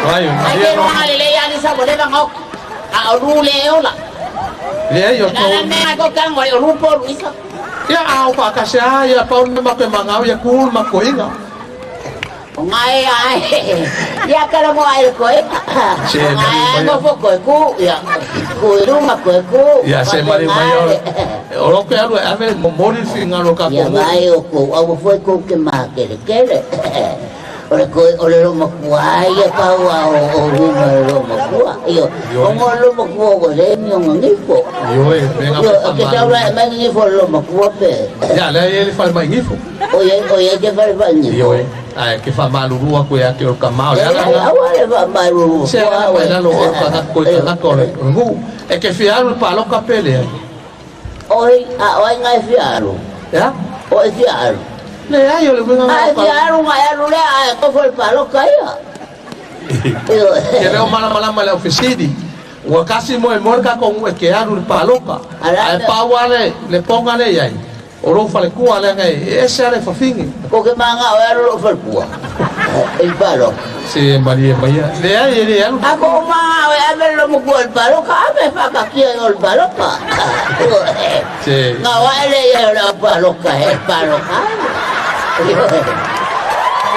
Vai. Ai que no ale ya ni sa bole bang ok. A lu le ola. Le yo to. Na me ko kan o lu po Luisa. Ya au pa ka sia ya pa un ma ke mangau ya kul ma ko inga. Ngai ai. Ya kala mo ai ko. Ngai mo fo ko ya. Ko ru ma ko. Ya se mari mayor. Oro ke alu ave mo mori finga lo ka Ya mai o ko au fo ko ke ma ke. Ore lo ma ko ai ya pa wa o lo ma ko. Yo. Mo lo ma ko le mi ngi fo. Yo venga pa. Yo ke ta la ma ngi fo lo ma ko pe. Ya le ele fa mai ngifo. Oye ke fa ba ni. Yo ai ke fa malu rua ko ya ke o kamao ya la. Awale ba malu. Se ala wa la lo ka ko ka ko le. Ngu e ke fiaru pa lo ka pele. Oi ngai fiaru. Ya? Oi fiaru. Le ai o le winga Ai ngā dia aru mai aru le ai ko foi palo kaia. Ke leo malama le ofisidi. Ua kasi mo e ka kongu e ke aru le paloka. Ai pauale le ponga le iai. O ro fale kua le ngai e se ale fafingi. Ko ke manga o aru lo fal kua. El palo. Se Maria Maia. Le ai le alu. Ako manga o aru lo mo kua el palo ka me fa ka kia el palo ka. Se Nga wa ele ya el palo ka el palo ka.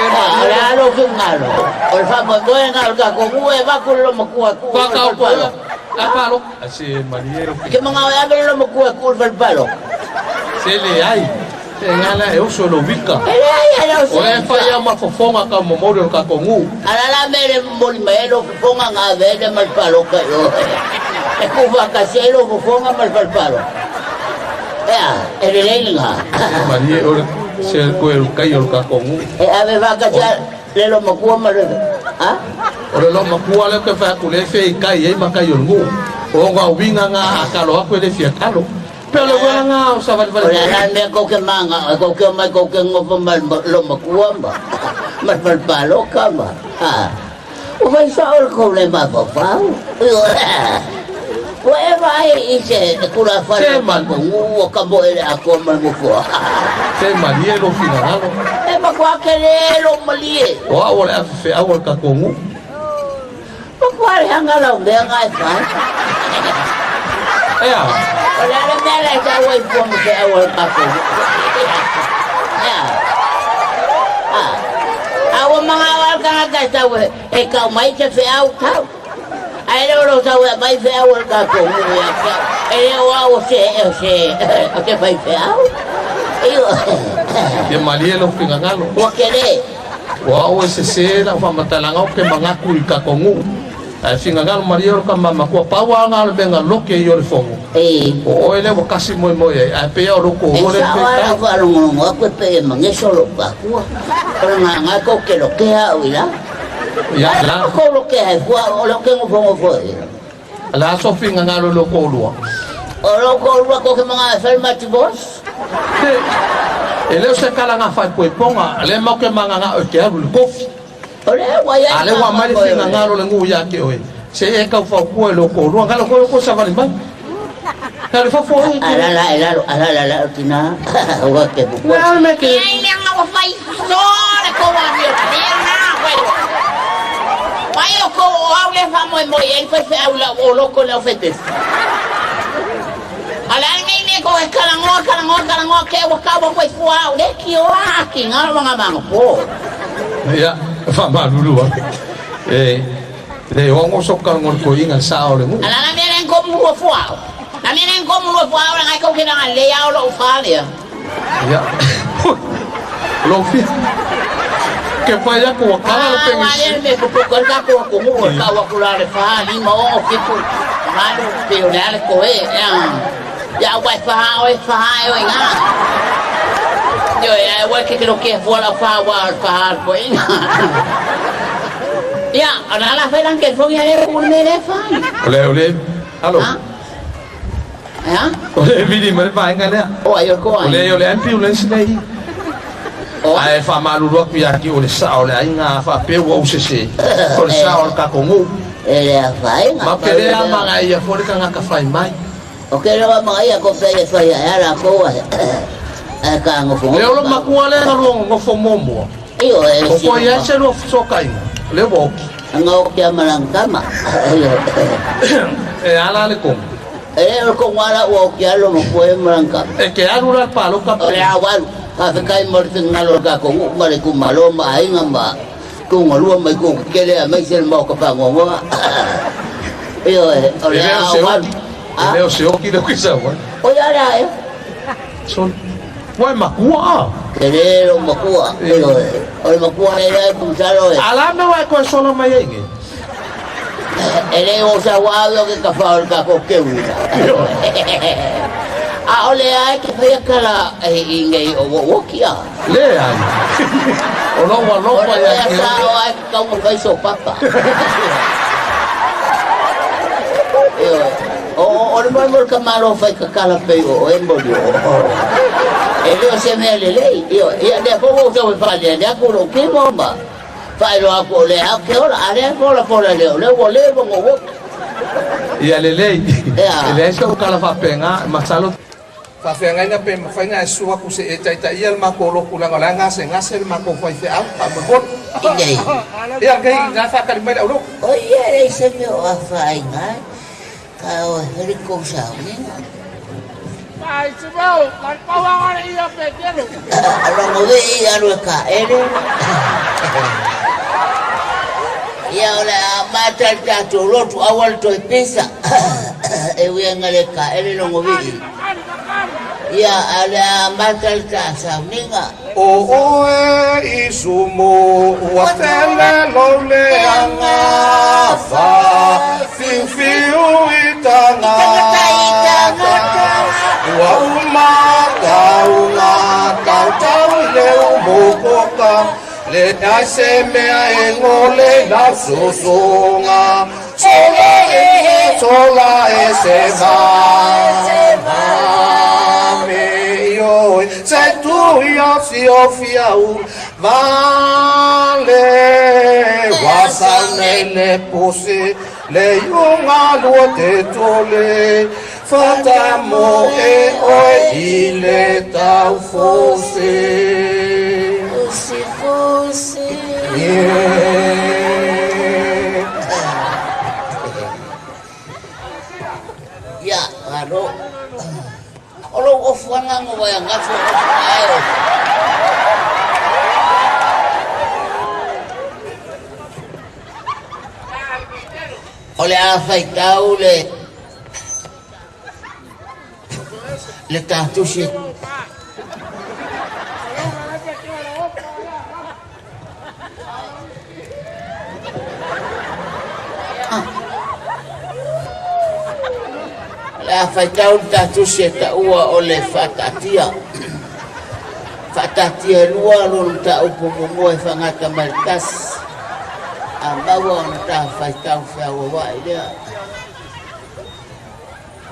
Ahora lo que ngalo. Por favor, voy a ngalo ka ko e va ko lo mo kua ku. pa ka palo. A palo. Se Maria. Que manga o aru lo mo kua ku el palo. Se le ai. Se ngala e uso no vika. Ele ai era o O e fa ia ma fofonga ka mo morio ka kongu. ala la mere moli melo fonga nga vede mal palo ka yo. E ku va ka selo fonga mal palo. Ele lenga. Maria o se ko e kai o ka kongu. E ave va ka le lo mo ku mal. Ha? O le lo makua le ke fa ku le fe kai e ma kai o ngu. O nga winga nga ka lo ko le fia kalo. Pero le nga o sa va Ora la me ko ke manga ko ke mai ko ke ngo mal lo mo ku ma. Mal palo ka ma. Ha. O vai sa o problema pa pa. Ue vai ise kula fa mal ko ngu ka bo ele ako mal mo ko. se Maria lo finalo. E ma kwa kere lo malie. O a le fe a ka kongu. Ma kwa le hanga la de ngai fa. Ea. Ora le mele ka wai po mo ke a ka ko. Ya. Awa mga awal ka nga ta we. E ka mai te fe au tau. Ai lo ta we mai fe au ka ko mo ya ka. E o se o te fai fe au. Ke Maria lo finalo. Wa kere. Wa o se na fa matalanga o ke manga ku ka kongu. Ai finga Maria ka mama ko pawa nga le benga lo ke yo le fongo. O ele wa kasi mo ai pe o ko o le pe. Esa wa lo mo ko pe mange solo ka ku. Pero nga ko ke lo ke a uila. Ya la. Ko lo ke ha ku o lo ke mo fongo fo. La so finga lo ko lo. O lo ko lo ko ke mga afirmativos. Ele se kala nga fa ko ponga le mo ke manga nga o ke aru le kofi. Ole wa ya. Ale wa mari finga ngalo le ngu ya ke oi. Se e ka fa ko lo ko ro ngalo ko sa vali ba. Kale fa fo. Ala tina. Wa ke bu. Wa me ke. Ai le nga wa fai so le ko wa mi na bueno. Vai o ko au le fa mo e fa fe au la o lo ko le ofetes. Ala ni ko e kala ngo ke wa ka wa fai fu au le ki o aki ngalo nga mango po. Ya, fa malulu. Le ongo soka ngor ko inga sa o le mu. Ala na meren ko mu fu au. Na meren ko mu fu au nga ko ke na le au lo fa le. Ya. Lo fi. Que vaya ko kala lo pengi. Wale me ko ko ka mu ka wa ku la le fa ni mo o ki ku. Malo pe o le ko e. Ya wa fa o nga. Yo ya wa que lo que fue la fa pues ya ahora la felan que fue ya le pone le fa Ole allo ya ole vidi me fa nga le o ayo ko ole anti ole sinai o ai fa malu ro ki aki ole sa ole nga fa pe wo se ole sa ole ka kongu ele fa ma pele ama nga ia fo ka nga ka fa mai o que lo vamos a ir a comprar eso ya la coa ka ngo fo le ole makuale ngalo ngo fo mombo iyo o ko ya se lo so kai le bo ngo ke malangkama ala le kom ko wala o ke lo mo ko malangkama ke alura palo ka ole awal ka kai mo ngalo ka ko mare ku malo ma ai ngamba ku ngalo mai ku kele mai sel mo ka pa ngo iyo ole awal Leo se o ki de kuisa wa o ya ya son Wai makua. Kere lo makua. O makua era puntalo. Ala me wai ko solo mai nge. Ele o sa wa que ka fa ka ko ke wi. A ole ai que fa kala nge o kia. Le ai. O no wa no pa ya. Sa ai ka mo fa so papa. O le mo ka malo fa ka kala pe o embolio. Ele se me lele, io ne poco so fare, ne aku ke bomba. Fai lo aku le aku ora, are ko la le volevo ngo. Ia lelei. Ia. Ele é o cara fapenga, masalo. Fapenga ina pe fainga sua ku se eta ia ma ko lo kula ngala ngase ngase ma ko fai fe au pa bot. Inde. Ia kai na fa ka mai au. O ia se me o fainga. Ka o rico sa ni. Ai, Simão, vai pau agora ia pequeno. Alo mo vi alo ka ele. Ia ola mata tatu lotu awal to pesa. E wi ngale ka ele no mo vi. Ia ala mata tasa ninga. O oe isumo wa tele lo le anga fa fiu itanga wa uma tau le mokoka le ase me e ngole la susonga sola e se va se tu io si ofiau vale guasa nelle posse le yunga luote tole fatamo e oi ile tau fosse Fosse. Ya, alo. Olo ofwana ngo ya ngafu ayo. Ole afaitau le tatushi. La faitau tatushi ta ua ole fatatia. Fatatia lua lulu ta upu mumua fangata maltas. Ambawa ta faitau fiawa wai dia.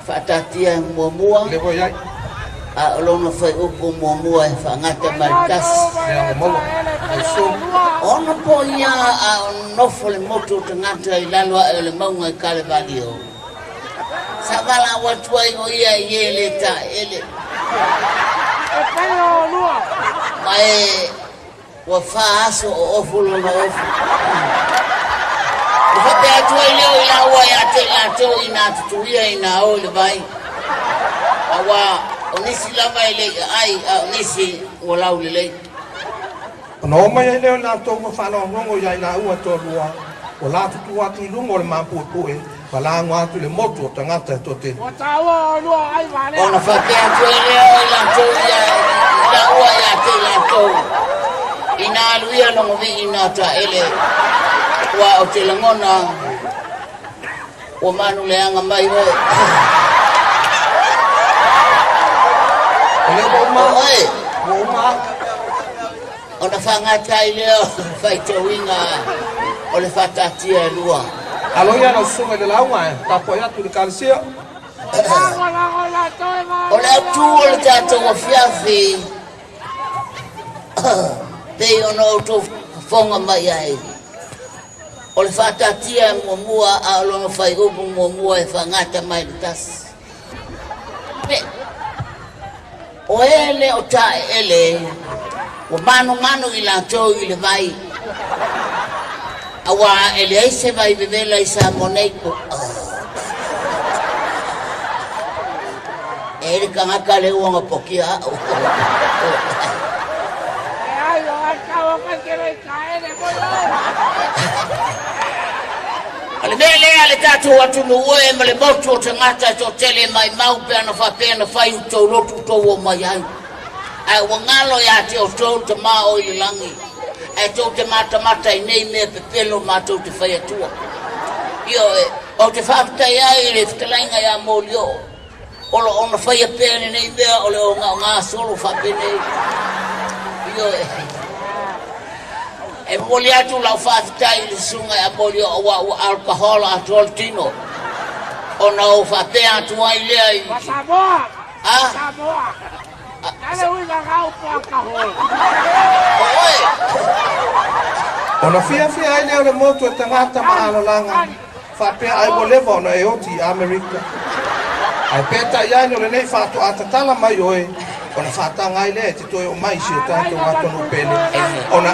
Fatatia mumua. le voy ai A olona fai upu mumua fangata maltas. le mo so Ona po ia a nofole moto tangata ilalwa ele maunga i kale valio. Sabala watu wa ia yele ta ele. Mai wa faaso o ofulo na ofu. Ufape atu ile ila wa ya te la to ina tutuia ina ole bai. Awa onisi lava ile ai onisi wala ule. no mai le na to mo fa no ngo ya na u to lua o la tu atu lu mo le ma pu pu e pala ngwa tu le moto tangata to te Ona fape atu ile ila to ya ila wa ya te la to. Ina aluia no ngovi ina ta ele. Wa o te langona. O manu le anga mai ho. le mo ma Oi. mo ma Ona fangata ile faito winga ole fatatia lua. alo ya no so le la wa ta po ya tu le calcio Ole tu ole tato wa fiafi. Te ono tu fonga mai ai. Ole fatatia momua a lo fai ubu momua e fangata mai tas. O ele o ta ele. O manu ila to ile vai. Awa ele ai se vai bebela isa moneiko. Ele kanga le uanga pokia. Ale bele ale tatu watu nuwe mele moto tangata to tele mai mau pe na fa pe na fa to lotu to wo mai ai. Ai wangalo ya te o to te ma o ilangi. Ai to te mata nei me pe pelo mata te fa tu. Io o te fa ta ya ile ftlainga ya molio. Olo ona fa ya pe nei be o le nga solo fa pe nei. Io e moliatu la fa ta ile sunga ya molio o alcohol atol tino. Ona o fa pe atu ai le ai. Samoa. Ah. Samoa. Kale ui ka kau paka hoi. Oi. Ona fia ai leo le motu e tangata maalolanga. Whapea ai mo lewa ona e oti Amerika. Ai peta iai no le nei whātu atatala mai oe. Ona whātanga ai lea te toi o mai si o tātou atonu pele. Ona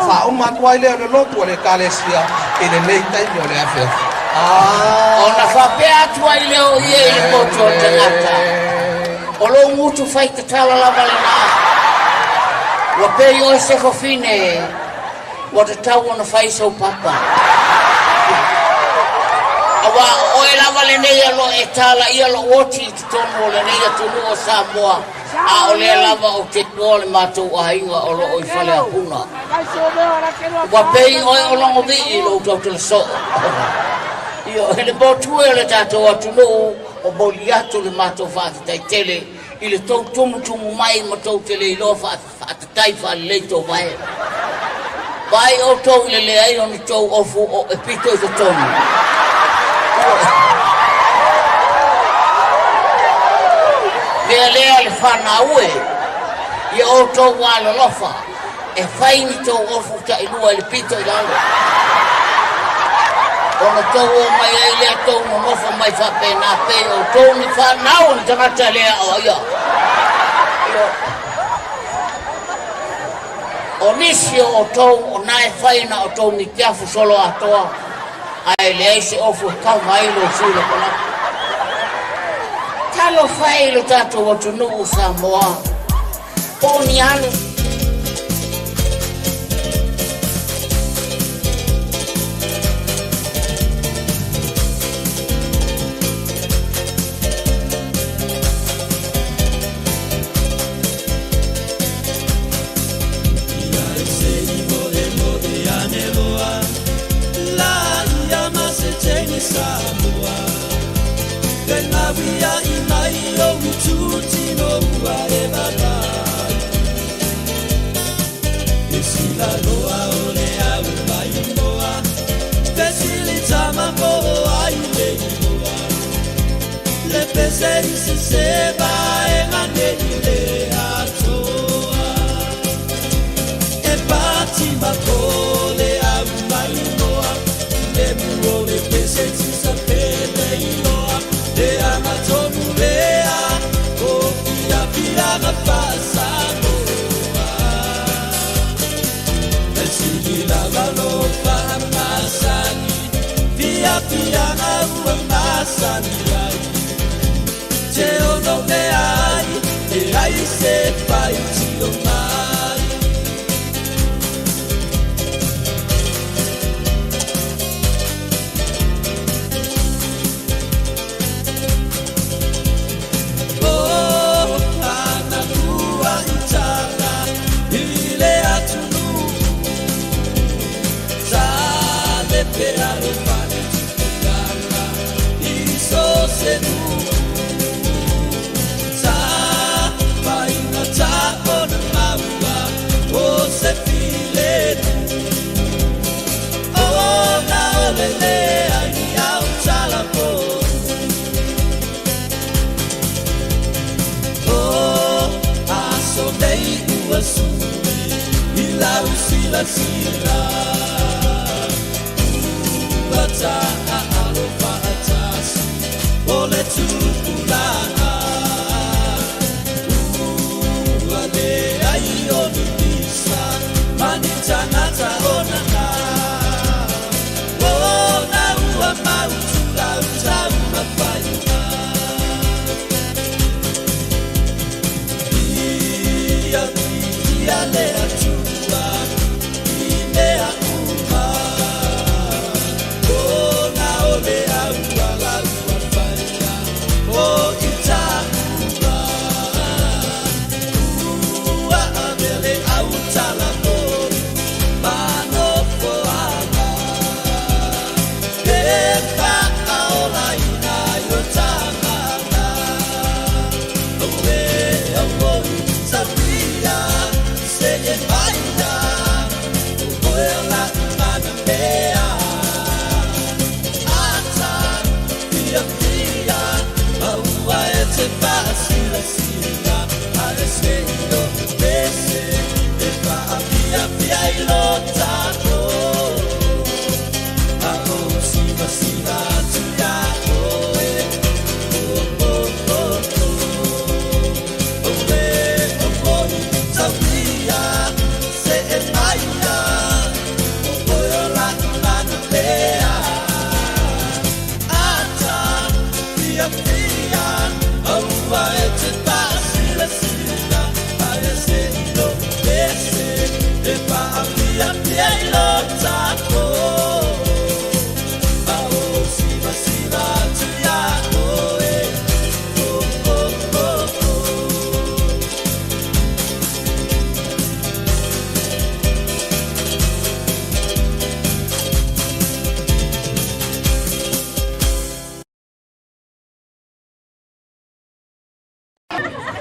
wha umatu ai leo le lotu o le kalesia i le nei taimi o le awhia. Ona whapea atu ai leo ie i le motu o tangata. O lo mutu whai te tala lava le nā. Wa pei oi se whawhine. Wa te tau ona whai sau papa. Awa oe lava le nei alo e tala i alo oti i te tonu o le nei atunu o Samoa. A o le lava o te kua le mātou a hainga o lo oi whale a puna. Wa pei oe o longo vi i lo tau te le so. Io ele motu e le tātou atunu o boli atu le mātou whātatai tele. I le tau tumu mai ma tau tele i lo whātatai whale tau vai. Vai o tau i le leai o ni tau ofu o e pito i te tonu. Lea le whana ue, i o tau wālo lofa, e whaini tau ofu ta inua le pito i lalo. Ona tau o mai ai lea tau no nofa mai whape nā pe o tau ni whanau ni tangata lea o ia. O nisi o tau o nae whaina o tau ni kiafu solo atoa, ai lea se ofu kau mai lo sula kona. Talo whai lo tātou o tunu o Samoa. O ni anu.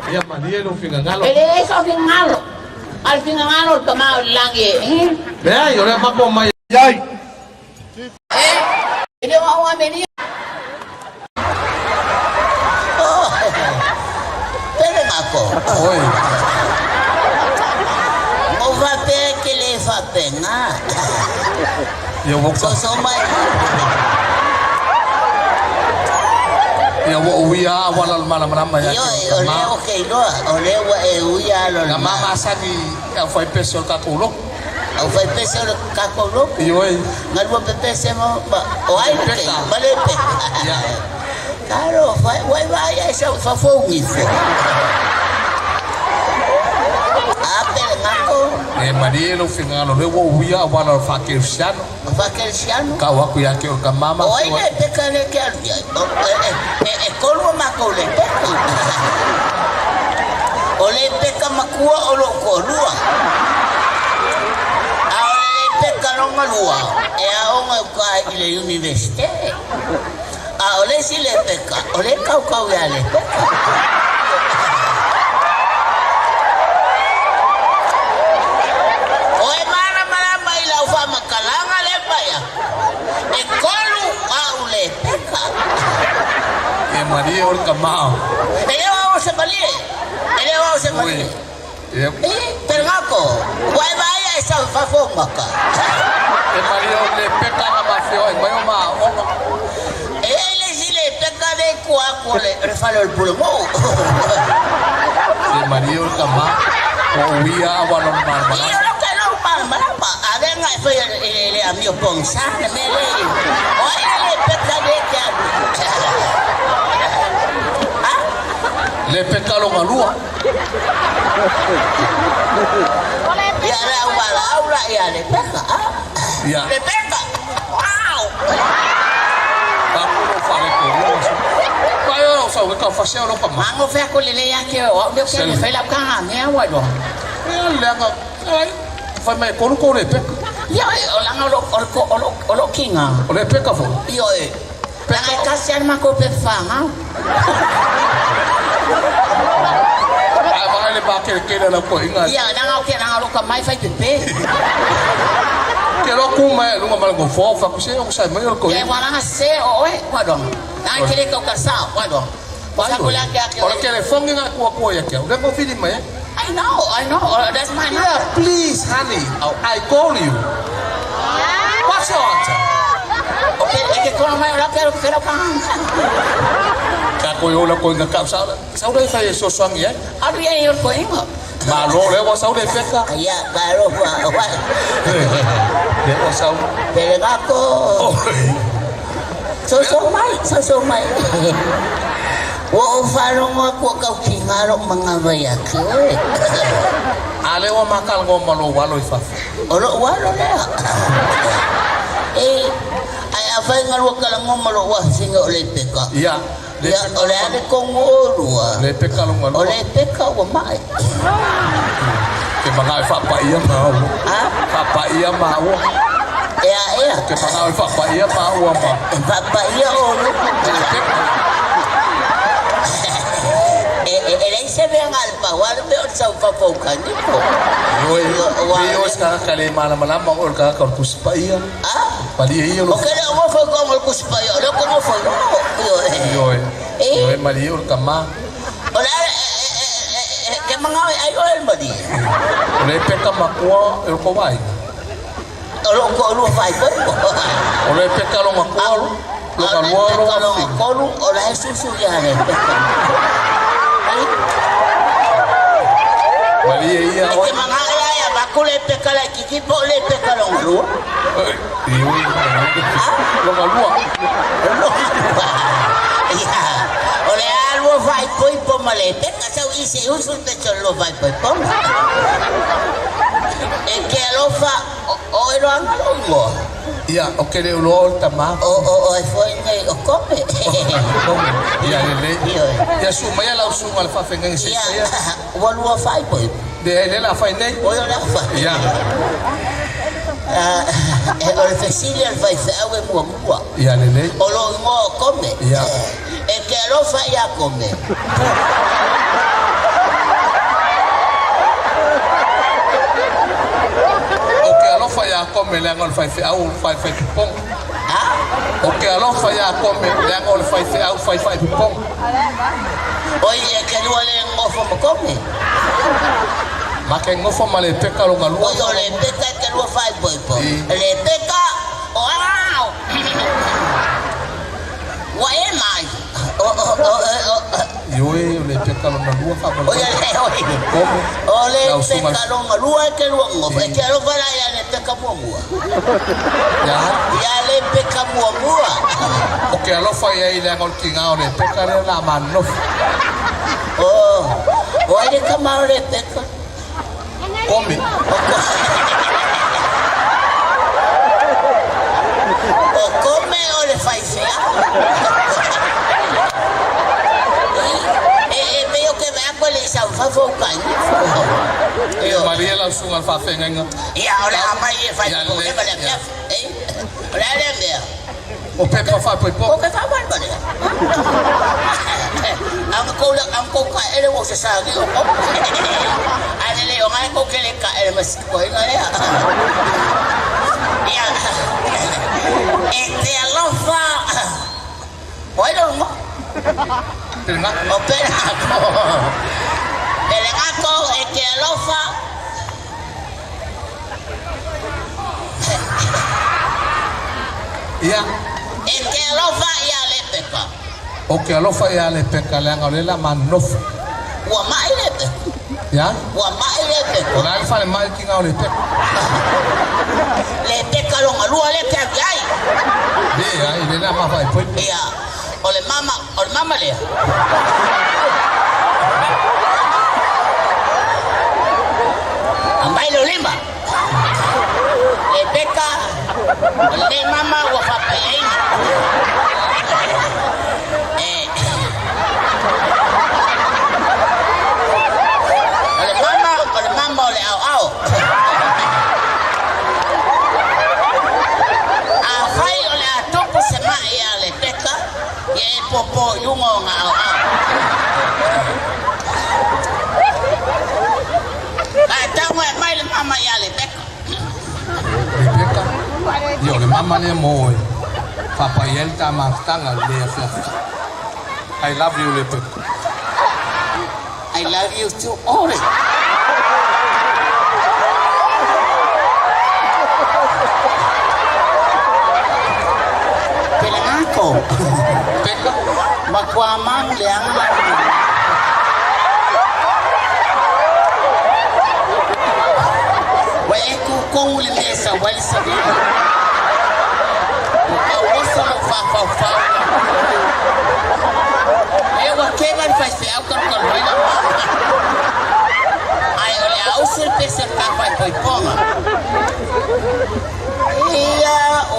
Ia mania no fingangalo. Ele eso fingalo. Al fingangalo tomado el langue. Vea, yo le mako mai yai. Ele va a venir. Oh. Pero mako. Oi. O va pe que le fa pena. Yo vou So mai. Ia wo uia wala mala mala ya. Yo ole okay no, ole wa e uia lo. Na mama sani foi pessoa ka kulo. Au fai pese o kakolo. Yo ei. Ngal mo pese mo o ai pe. Vale pe. Claro, vai essa fa fongi fo. Apel ngako. E maria no fingalo le wo uia wala fa kirsiano. Fa kirsiano. Ka wa ku ya ke o ka mama. O ai le pe ka le ke alia. E kolmo makole pe. O le pe ka makua o lo kolua. Lua e aonga ka ile universite a ole si le peka ole kau ya le peka oe mara mai la ufa makalanga le paya e kolu a ule peka e maria or kamao ele wa se malie pero ngako wai vai esa fa foma ka e maria le peka na mafio e mai ma onga ele si le peka de kwa le refalo el pulmo e maria or kama o uia wala mala yo lo que no mala adenga fue el amigo Ponsa me le oye le peka de que le peka lo malua ya la wala aura ya le peka ya le peka wow vamos no fare con eso payo no sabe que fazer no pa mango fe ko le ya que o de que le fe la ka me agua do le anga ai foi mai con le peka ya o la o lo kinga o le peka fo yo la casi arma ko pe fama le ba que la ko inga ya na lo ka mai fai pepe que lo kuma lu ma go fo fa ku se o sai mai ko ya wala se o wadong na kile ka sa wadong wala ko la ke o que le fongi na ko ya que o le ko fili mai I know that's my yeah please honey I call you what's your answer okay que con mai la que ka ka ko yo la ko nga ka sa dai fa so swang ye ari yo ko ingo ma lo le wa sa dai peka ya claro wa le wa sa pero gako so mai wo faro ngo ko ka kingaro mga baya ke ale wa makal ngo malo walo fa olo walo le ai afai ngalo kala ngo malo wa singa ole peka ya ya ole ane kongolua le peka lo ngalo ole peka wa mai ke bangai fa pa ia ma wo ya ke bangai fa pa ia ma wo ma papa ia olo ele se ve al pawar be o sa fa foka ni ko yo ska kale mala ma or ka kus pa ia pali ia lo okay o fa ko mo kus pa ia lo ko mo fa yo mali or kama ola ke mga ay oil madi le peka makua el ko vai lo vai ko le peka lo makua lo ka lo ola susu ya le mali ia ke mga ya ba ko le peka la kiki po le peka lo ngalo lo ngalo ya ole algo vai ko male peka sau isi usul pecho lo vai pong. Ke alofa o ero angalo. Ia, o kere ulo o tama. O foi nei o come. Ia lele. Ia sumaya la usuma la fafenga ngisi. Ia, walua fai poi. De ele la fai nei. O la fai. Ia. O le fesilia vai fawe mua. Ia lele. O lo mo come. Ia. Ke alofa ia come. Alofa ya come le angol fai au fai pong. Okay, alofa ya come le angol fai au fai pong. Oi ke lu le ngofo mo come. Make ngofo male peka lo galu. O le peka ke lu fai boy po. Le peka o au. Wa e mai. Yoe le peka lo galu fa mo. O le peka lo galu ke lu ngofo ke lo fala ya le peka mo. Ya le peka mo. Okay, alofa ya ile angol kinga le peka le la mano. O ile kama le peka. Come. O come o le fai fea. Veo que me hago le sa fa fo kai. Maria la sunga fa fenga. Ya ora mai fai ko le bale. Ora le me. O peka fa poi po. O que fa bale. Am ko ka ele wo se sa ni o. Ale le o ngai ko ke le ka ele mas ko ina ya. Ya. Este alofa. Oi do mo. Tenga. O perako. Perako este alofa. Ya. Este alofa ya le peka. Okay, alofa ya le peka le angol la manof. Wa mai le peka. Ya. Wa mai le peka. Ola fa le mai kinga le peka. Le peka lo ngalua le ka ai. Ya, ile na ma fa poi. Ya. Ole mama le. Ambai lo lima. Le peka. Le mama wa fa pai. Ole mama ole au. Afai ole atopo sema ya le peka. Ye popo yungo ngau. Tangwe mai le mama ya le peka. Le peka. Yo le mama le mo. Papa yel ta ma tanga le fa. I love you le peka. I love you too. Ore. Pelangako. Peka. Makwamang liang. Waeku kong limesa wal sabi. Wasa fa. Ewa kevan faz fiel con colina. Ai olha o ser pesa tá vai poma. Ia o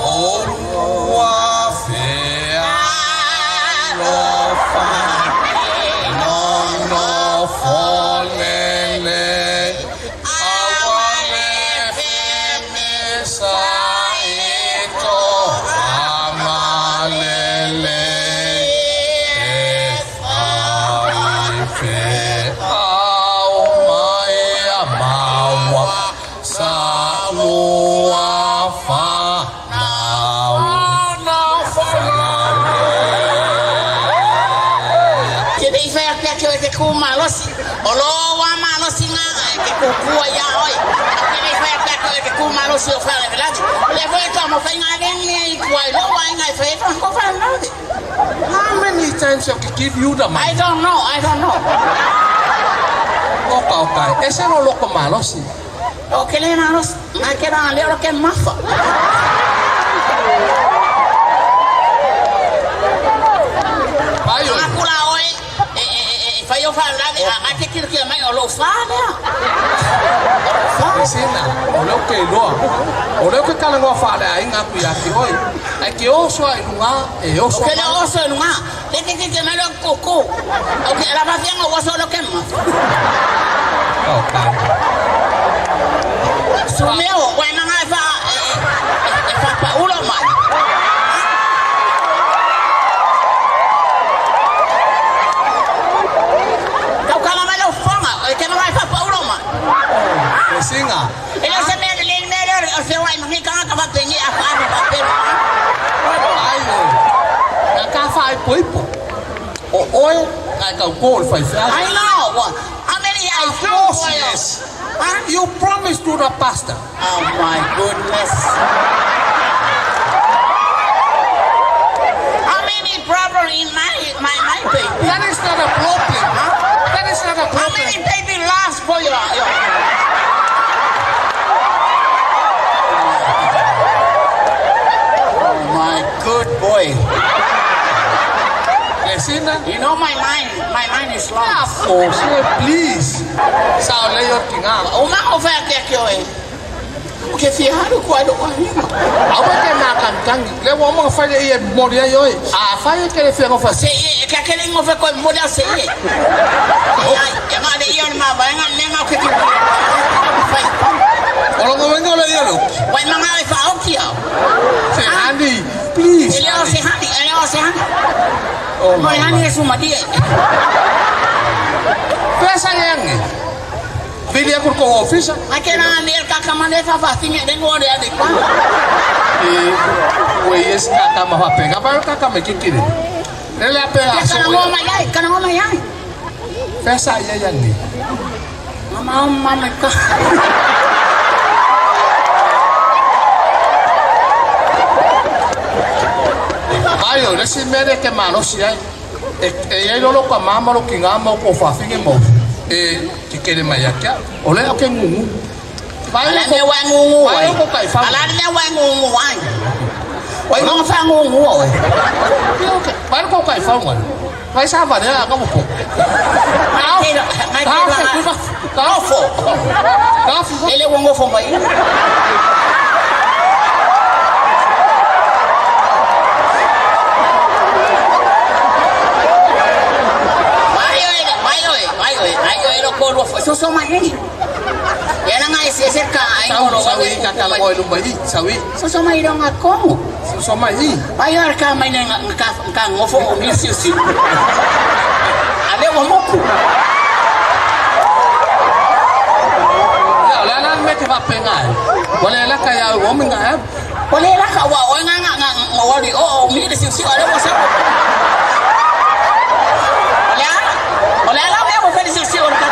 Fea. Lo fa. No folele. Awale femesa eto amalele. Malosi, olowa malosi nga ke kukua ya oi. Ini saya tak ke ku malosi o fala verdade. Levou então mo fai ngade ni kwai lo wai ngai fai to ko fala nade. How many times have I give you the money? I don't know. Okay. Ese no lo malosi. O que le malos, na que dan le lo que mafa. fai o fa la a te kira kia mai o lo fa lea. Sina, o leo ke loa. O leo ke kala ngoa fa lea inga ku ya ki oi. Ai ke oso ai lunga e oso. Ke le oso e lunga. Le ke ke mai lo koko. O ke la va fianga oso lo ke ma. Okay. Sumeo, wai nanga fa pa ulo mai. Kau kala mai lo fanga, ke nanga fa ulo mai. Singa. Ele se me le o se wai mangi kanga ka va pengi a fa pa pero. Ai no. Na ka fa ai poipo. O oi, na ka ko fa fa. I know. How many I Yes. You promised to the pastor. Oh my goodness. How many problem in my baby? That is not a problem, huh? That is not a How problem. many baby last for you? Oh my good boy. Lesina. You know my mind is lost. Oh, please. Sao lấy yo kinga. Uma over there koi. Okay, fi haru ko ado ko ni. Awa ke na kan tang. Le wo mo fa ye mo dia yo. Ah, fa ye ke le fi ngo fa. Se ka ke ngo fe ko mo dia se. Ya ma de yo ma ba nga nga ke ki. Olo ngo vengo le yo. Wai manga le fa o kia. Se Andy, please. Ele o se hani. Oh, my honey is uma dia. Pesa yang ni. Bili aku ko office. Akena ni ka kamane fa fatinga de ngo de ade. We yes ka ma fa pega pa ka me kikiri. Ele apela so. Kana ngoma yai. Pesa yang ni. Mama ka. Ayo, nasi mere ke mano si ai. E lo ka mama lo kinga mo ko fa finge mo. Ki kele maya kya. Ole o ke ngungu. Ala me wa ngungu. Ala me wa ngungu wa. Wai no fa ngungu wa. Ba ko kai fa mo. Vai sa va de la ka mo ko. Kafo. Ele wongo fo mai. So my head. Yan nga isi ka ay ngoro sawi ka ka ko lu mai sawi. So my dong ako. So mai hi. Ayo ka may nga ngofo o misi. Ale mo ko. Ya la na me te va pengar. Wala la ka ya wo minga ha. Wala la ka wa nga ngawali o mi de si ale mo sa. Wala la me mo fa si o ka.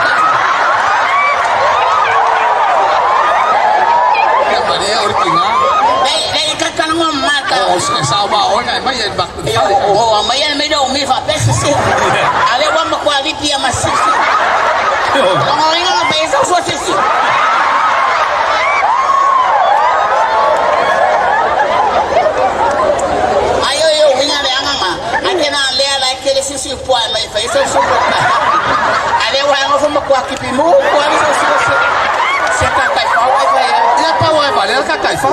Sao ba oi ngai mai bak. Oh, mai mai do mi fa pesa si. Ale wa ma quality ya masisi. Ngoi nga pesa so si. Ayo yo winga le anga ma. Akena le ala kele sisi po mai fa eso so. Ale wa nga fo ma kwa kipi mo ko ali so. Se ka kai fa wa fa ya pa wa ba le ka kai fa.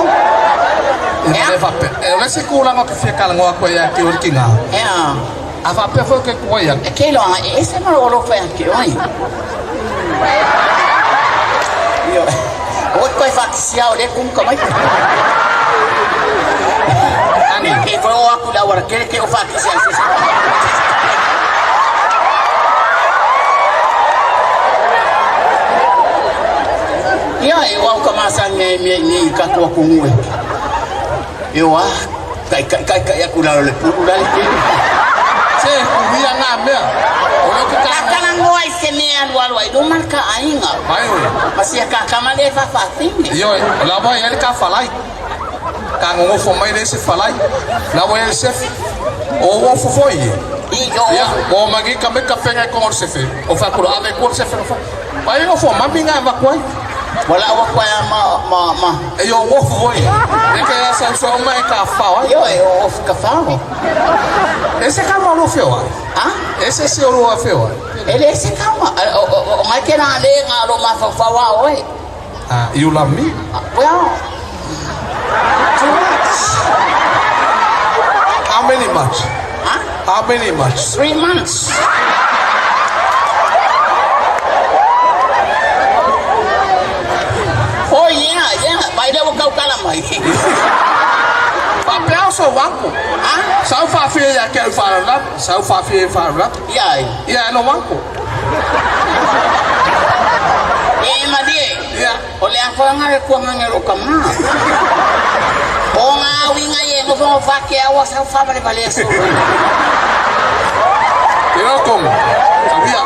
Ele va pe. Ele se kula ngo ke fica ngo ko ya ki urkinga. Ya. Ava pe fo ke ko ya. Ke lo anga ese no lo fa ki oi. Yo. O ko fa sia o de kum ko mai. Ani ke fo aku da war ke o fa ki sia. Ya, eu ao começar me catua com o eu kai aku dah le puru dah le se dia ngame o que kana ngoi se me alwa do marca ainga vai mas ia ka kamale fa fatinho yo la vai ele ka falai ka ngo fo mai desse falai la vai ele chef o wo fo foi ya o magi ka me ka penga com o chef o fa kuro ave com o chef vai no fo mambinga va kwai Wala wa kwa ma. E o ofo oi. E ke asa so mai ka fa. Yo e of ka fa. Ese ka mo feo. Ha? Ese se o feo. Ele ese ka ma. O mai ke na le nga ro ma fa wa oi. Ah, you love me? Well. How many months? Huh? How many months? 3 months. Oh yeah. Mai dah kau kalah mai. Papel so wanko. Ah? Sao fa fe ya ke fa la? Sao fa fe fa la? Ya. Ya no wanko. Madie. Ya. Oleh apa ngare ku ngare kama. O nga winga ye mo fa ke awas fa bale bale so. Pero como? Sabia?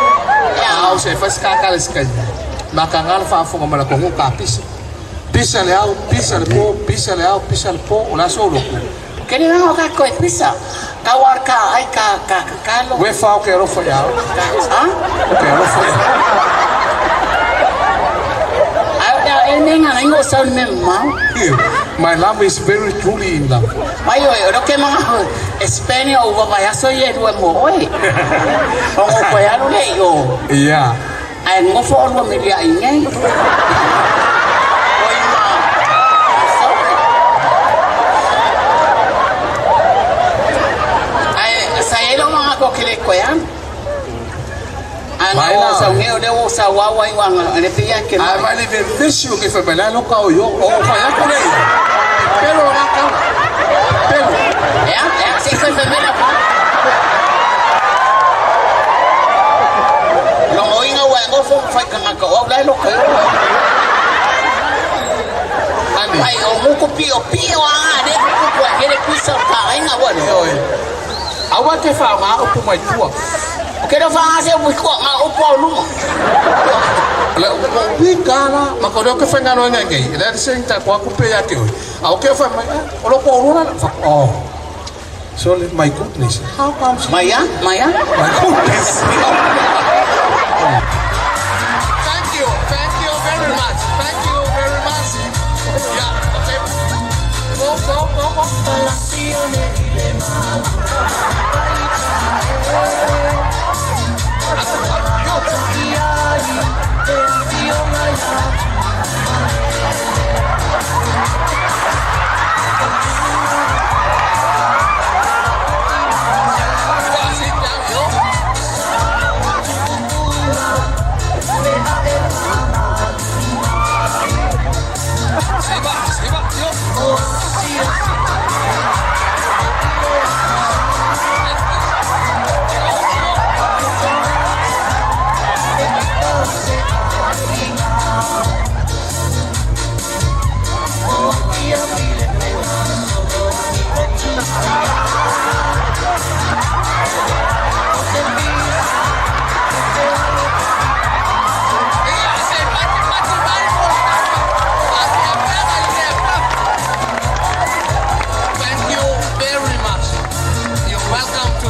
Ya. Ah, o se faz caca escada. Makangal fa fo ngama ko kapis. Pisa leal, pisa le po, o la solo. Kene na ka ko pisa. Kawar ka ai ka lo. We fa o que ro foi ao. Ha? O que ro foi. Ada enenga ngo sa memma. My love is very truly in love. Ayo, lo que mga España o babaya so ye do mo oi. O ko ya lo le yo. Yeah. Ai ngo fo lo me dia ingai. Ko kile ko yan. Ano sa ngeo de sa wawa wang ne pia ke. Ah, vale ver bicho que foi bela no cao yo. O foi a por aí. Pero na cama. Pero se foi bela pa. Lo oinga wango fo foi kama ko o dai lo ko. Ai o mo ko pio de ko ele pisa ka ainga wa de. Awa ke fa ma o mai tua. O que não faz é muito ma o Paulo. Le o bigala, ma ko ke fa ngano ngai. Le se ta ko ku pe ya ke. Au ke fa mai o lo ko na fa. Oh. So my goodness. How come Maya? My goodness. Thank you very much. Yeah, okay. Go.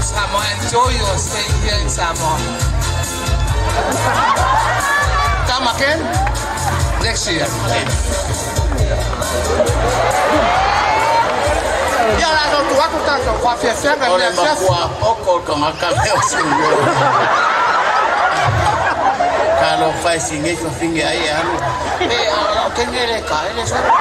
Samoa. Enjoy your stay here in Samoa. Come again next year. Ya la no tu aku tak kau fiesta kan Oleh makwa okol kama kami osuyo. Kalau facing itu fingi ayah. Kengere kau ini sana.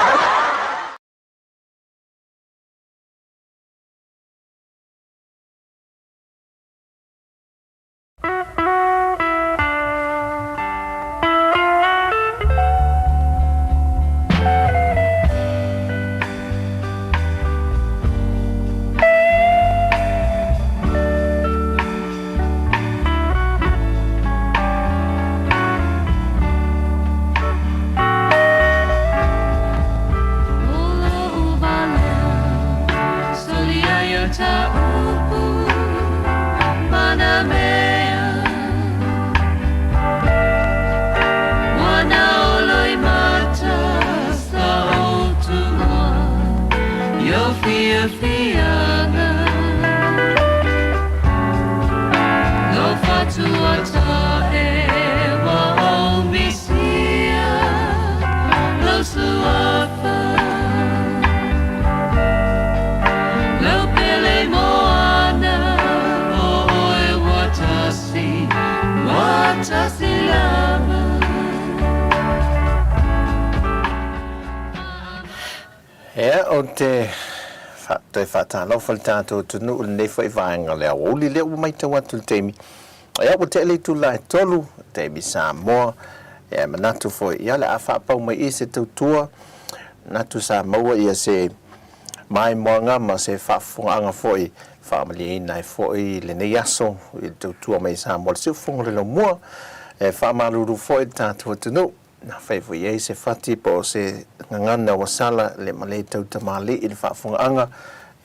o te te whatalo whaltātou tunu nei whai vāenga lea woli lea umai tau atu teimi. Ea te ele tu lai tolu, teimi Samoa, manatu foi ia le a whapau mai i se tautua, natu Samoa ia se mai moanga ma se whafunga foi, whamali ina e foi le nei aso, i tautua mai Samoa, se ufunga le Laumua, whamaruru foi tātou tunu, na whaifu iei se whati po se ngangana wasala le malei tau tamali i le whafunga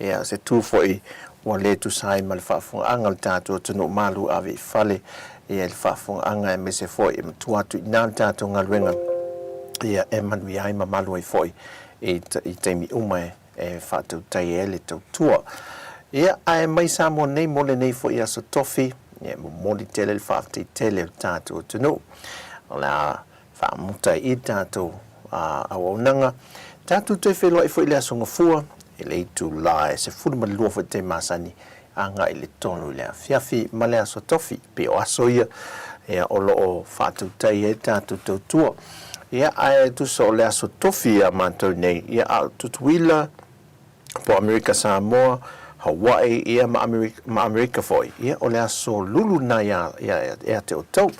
ia se tu foi wa le tu sai ma le whafunga le tātou tunu malu avi whale ia le whafunga e me se foi e matuatu i nā tātou ngaluenga ia e manui ai ma malu ai foi i teimi umae e whātou tai e le tau tua ia ai mai Samoa nei mole nei foi ia so tofi ia mo moli tele le whafti tele le tātou tunu la whaamutai i tātou awaunanga. Tātou te whelua i fwoi lea songa fua, e le itu la e se furu malua fwoi te masani, anga i le tonu lea fiafi, ma lea so tofi, pe o aso ia, ea o loo whātou tai e tātou tautua. Ia ae tu so lea so tofi a mātou nei, ia au tutuila, po Amerika Samoa, Hawaii, ia ma Amerika fwoi, ia o lea so lulu na ia te o tau.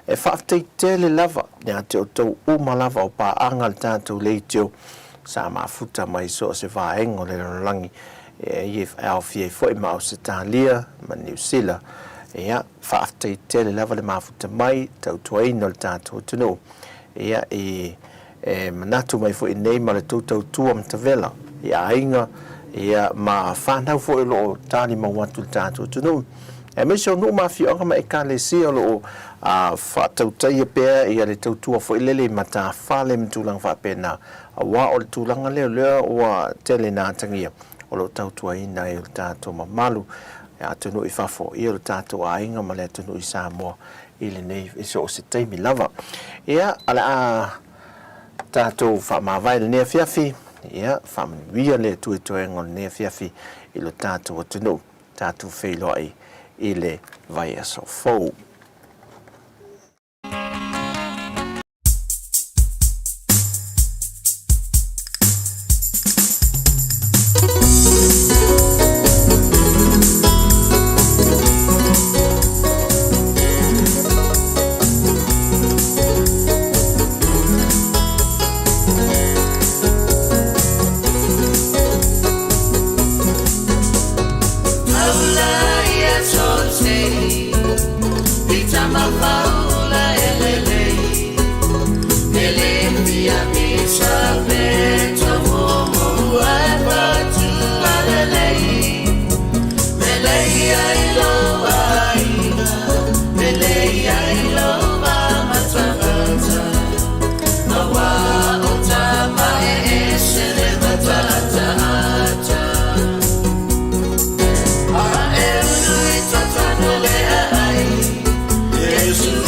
E whaaftai tele lava, ia te o tau uma lava o pā angal tātou leitio, sa mafuta mai so se vāengo le rangi, e awhia i fwoi ma Australia, ma New Zealand, ia whaaftai tele lava le mafuta mai, tau tuaino le tātou tunu, ia manatu mai fwoi nei ma le tūtau tua mtawela, ia ainga, ia ma whanau fwoi lo tāni mawatu le tātou tunu, e me so no mafi anga ma e ka le sia lo whatautai pēr ia le tautua fo ilele mata whale mtulang whapena a wā o le tūlanga leo o tele nā tangia o lo tautua ina i o tātou mamalu e atunu i whafo i o tātou a inga ma le atunu i Samoa i le nei i so o se teimi lava ia ala a tātou whamawai le nea fiafi ia whamawia le tuetoenga le nea fiafi i lo tātou atunu tātou wheiloi i le vai aso fou. Jesus.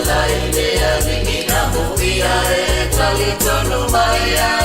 laile a vingi na muia e tali tonu mai a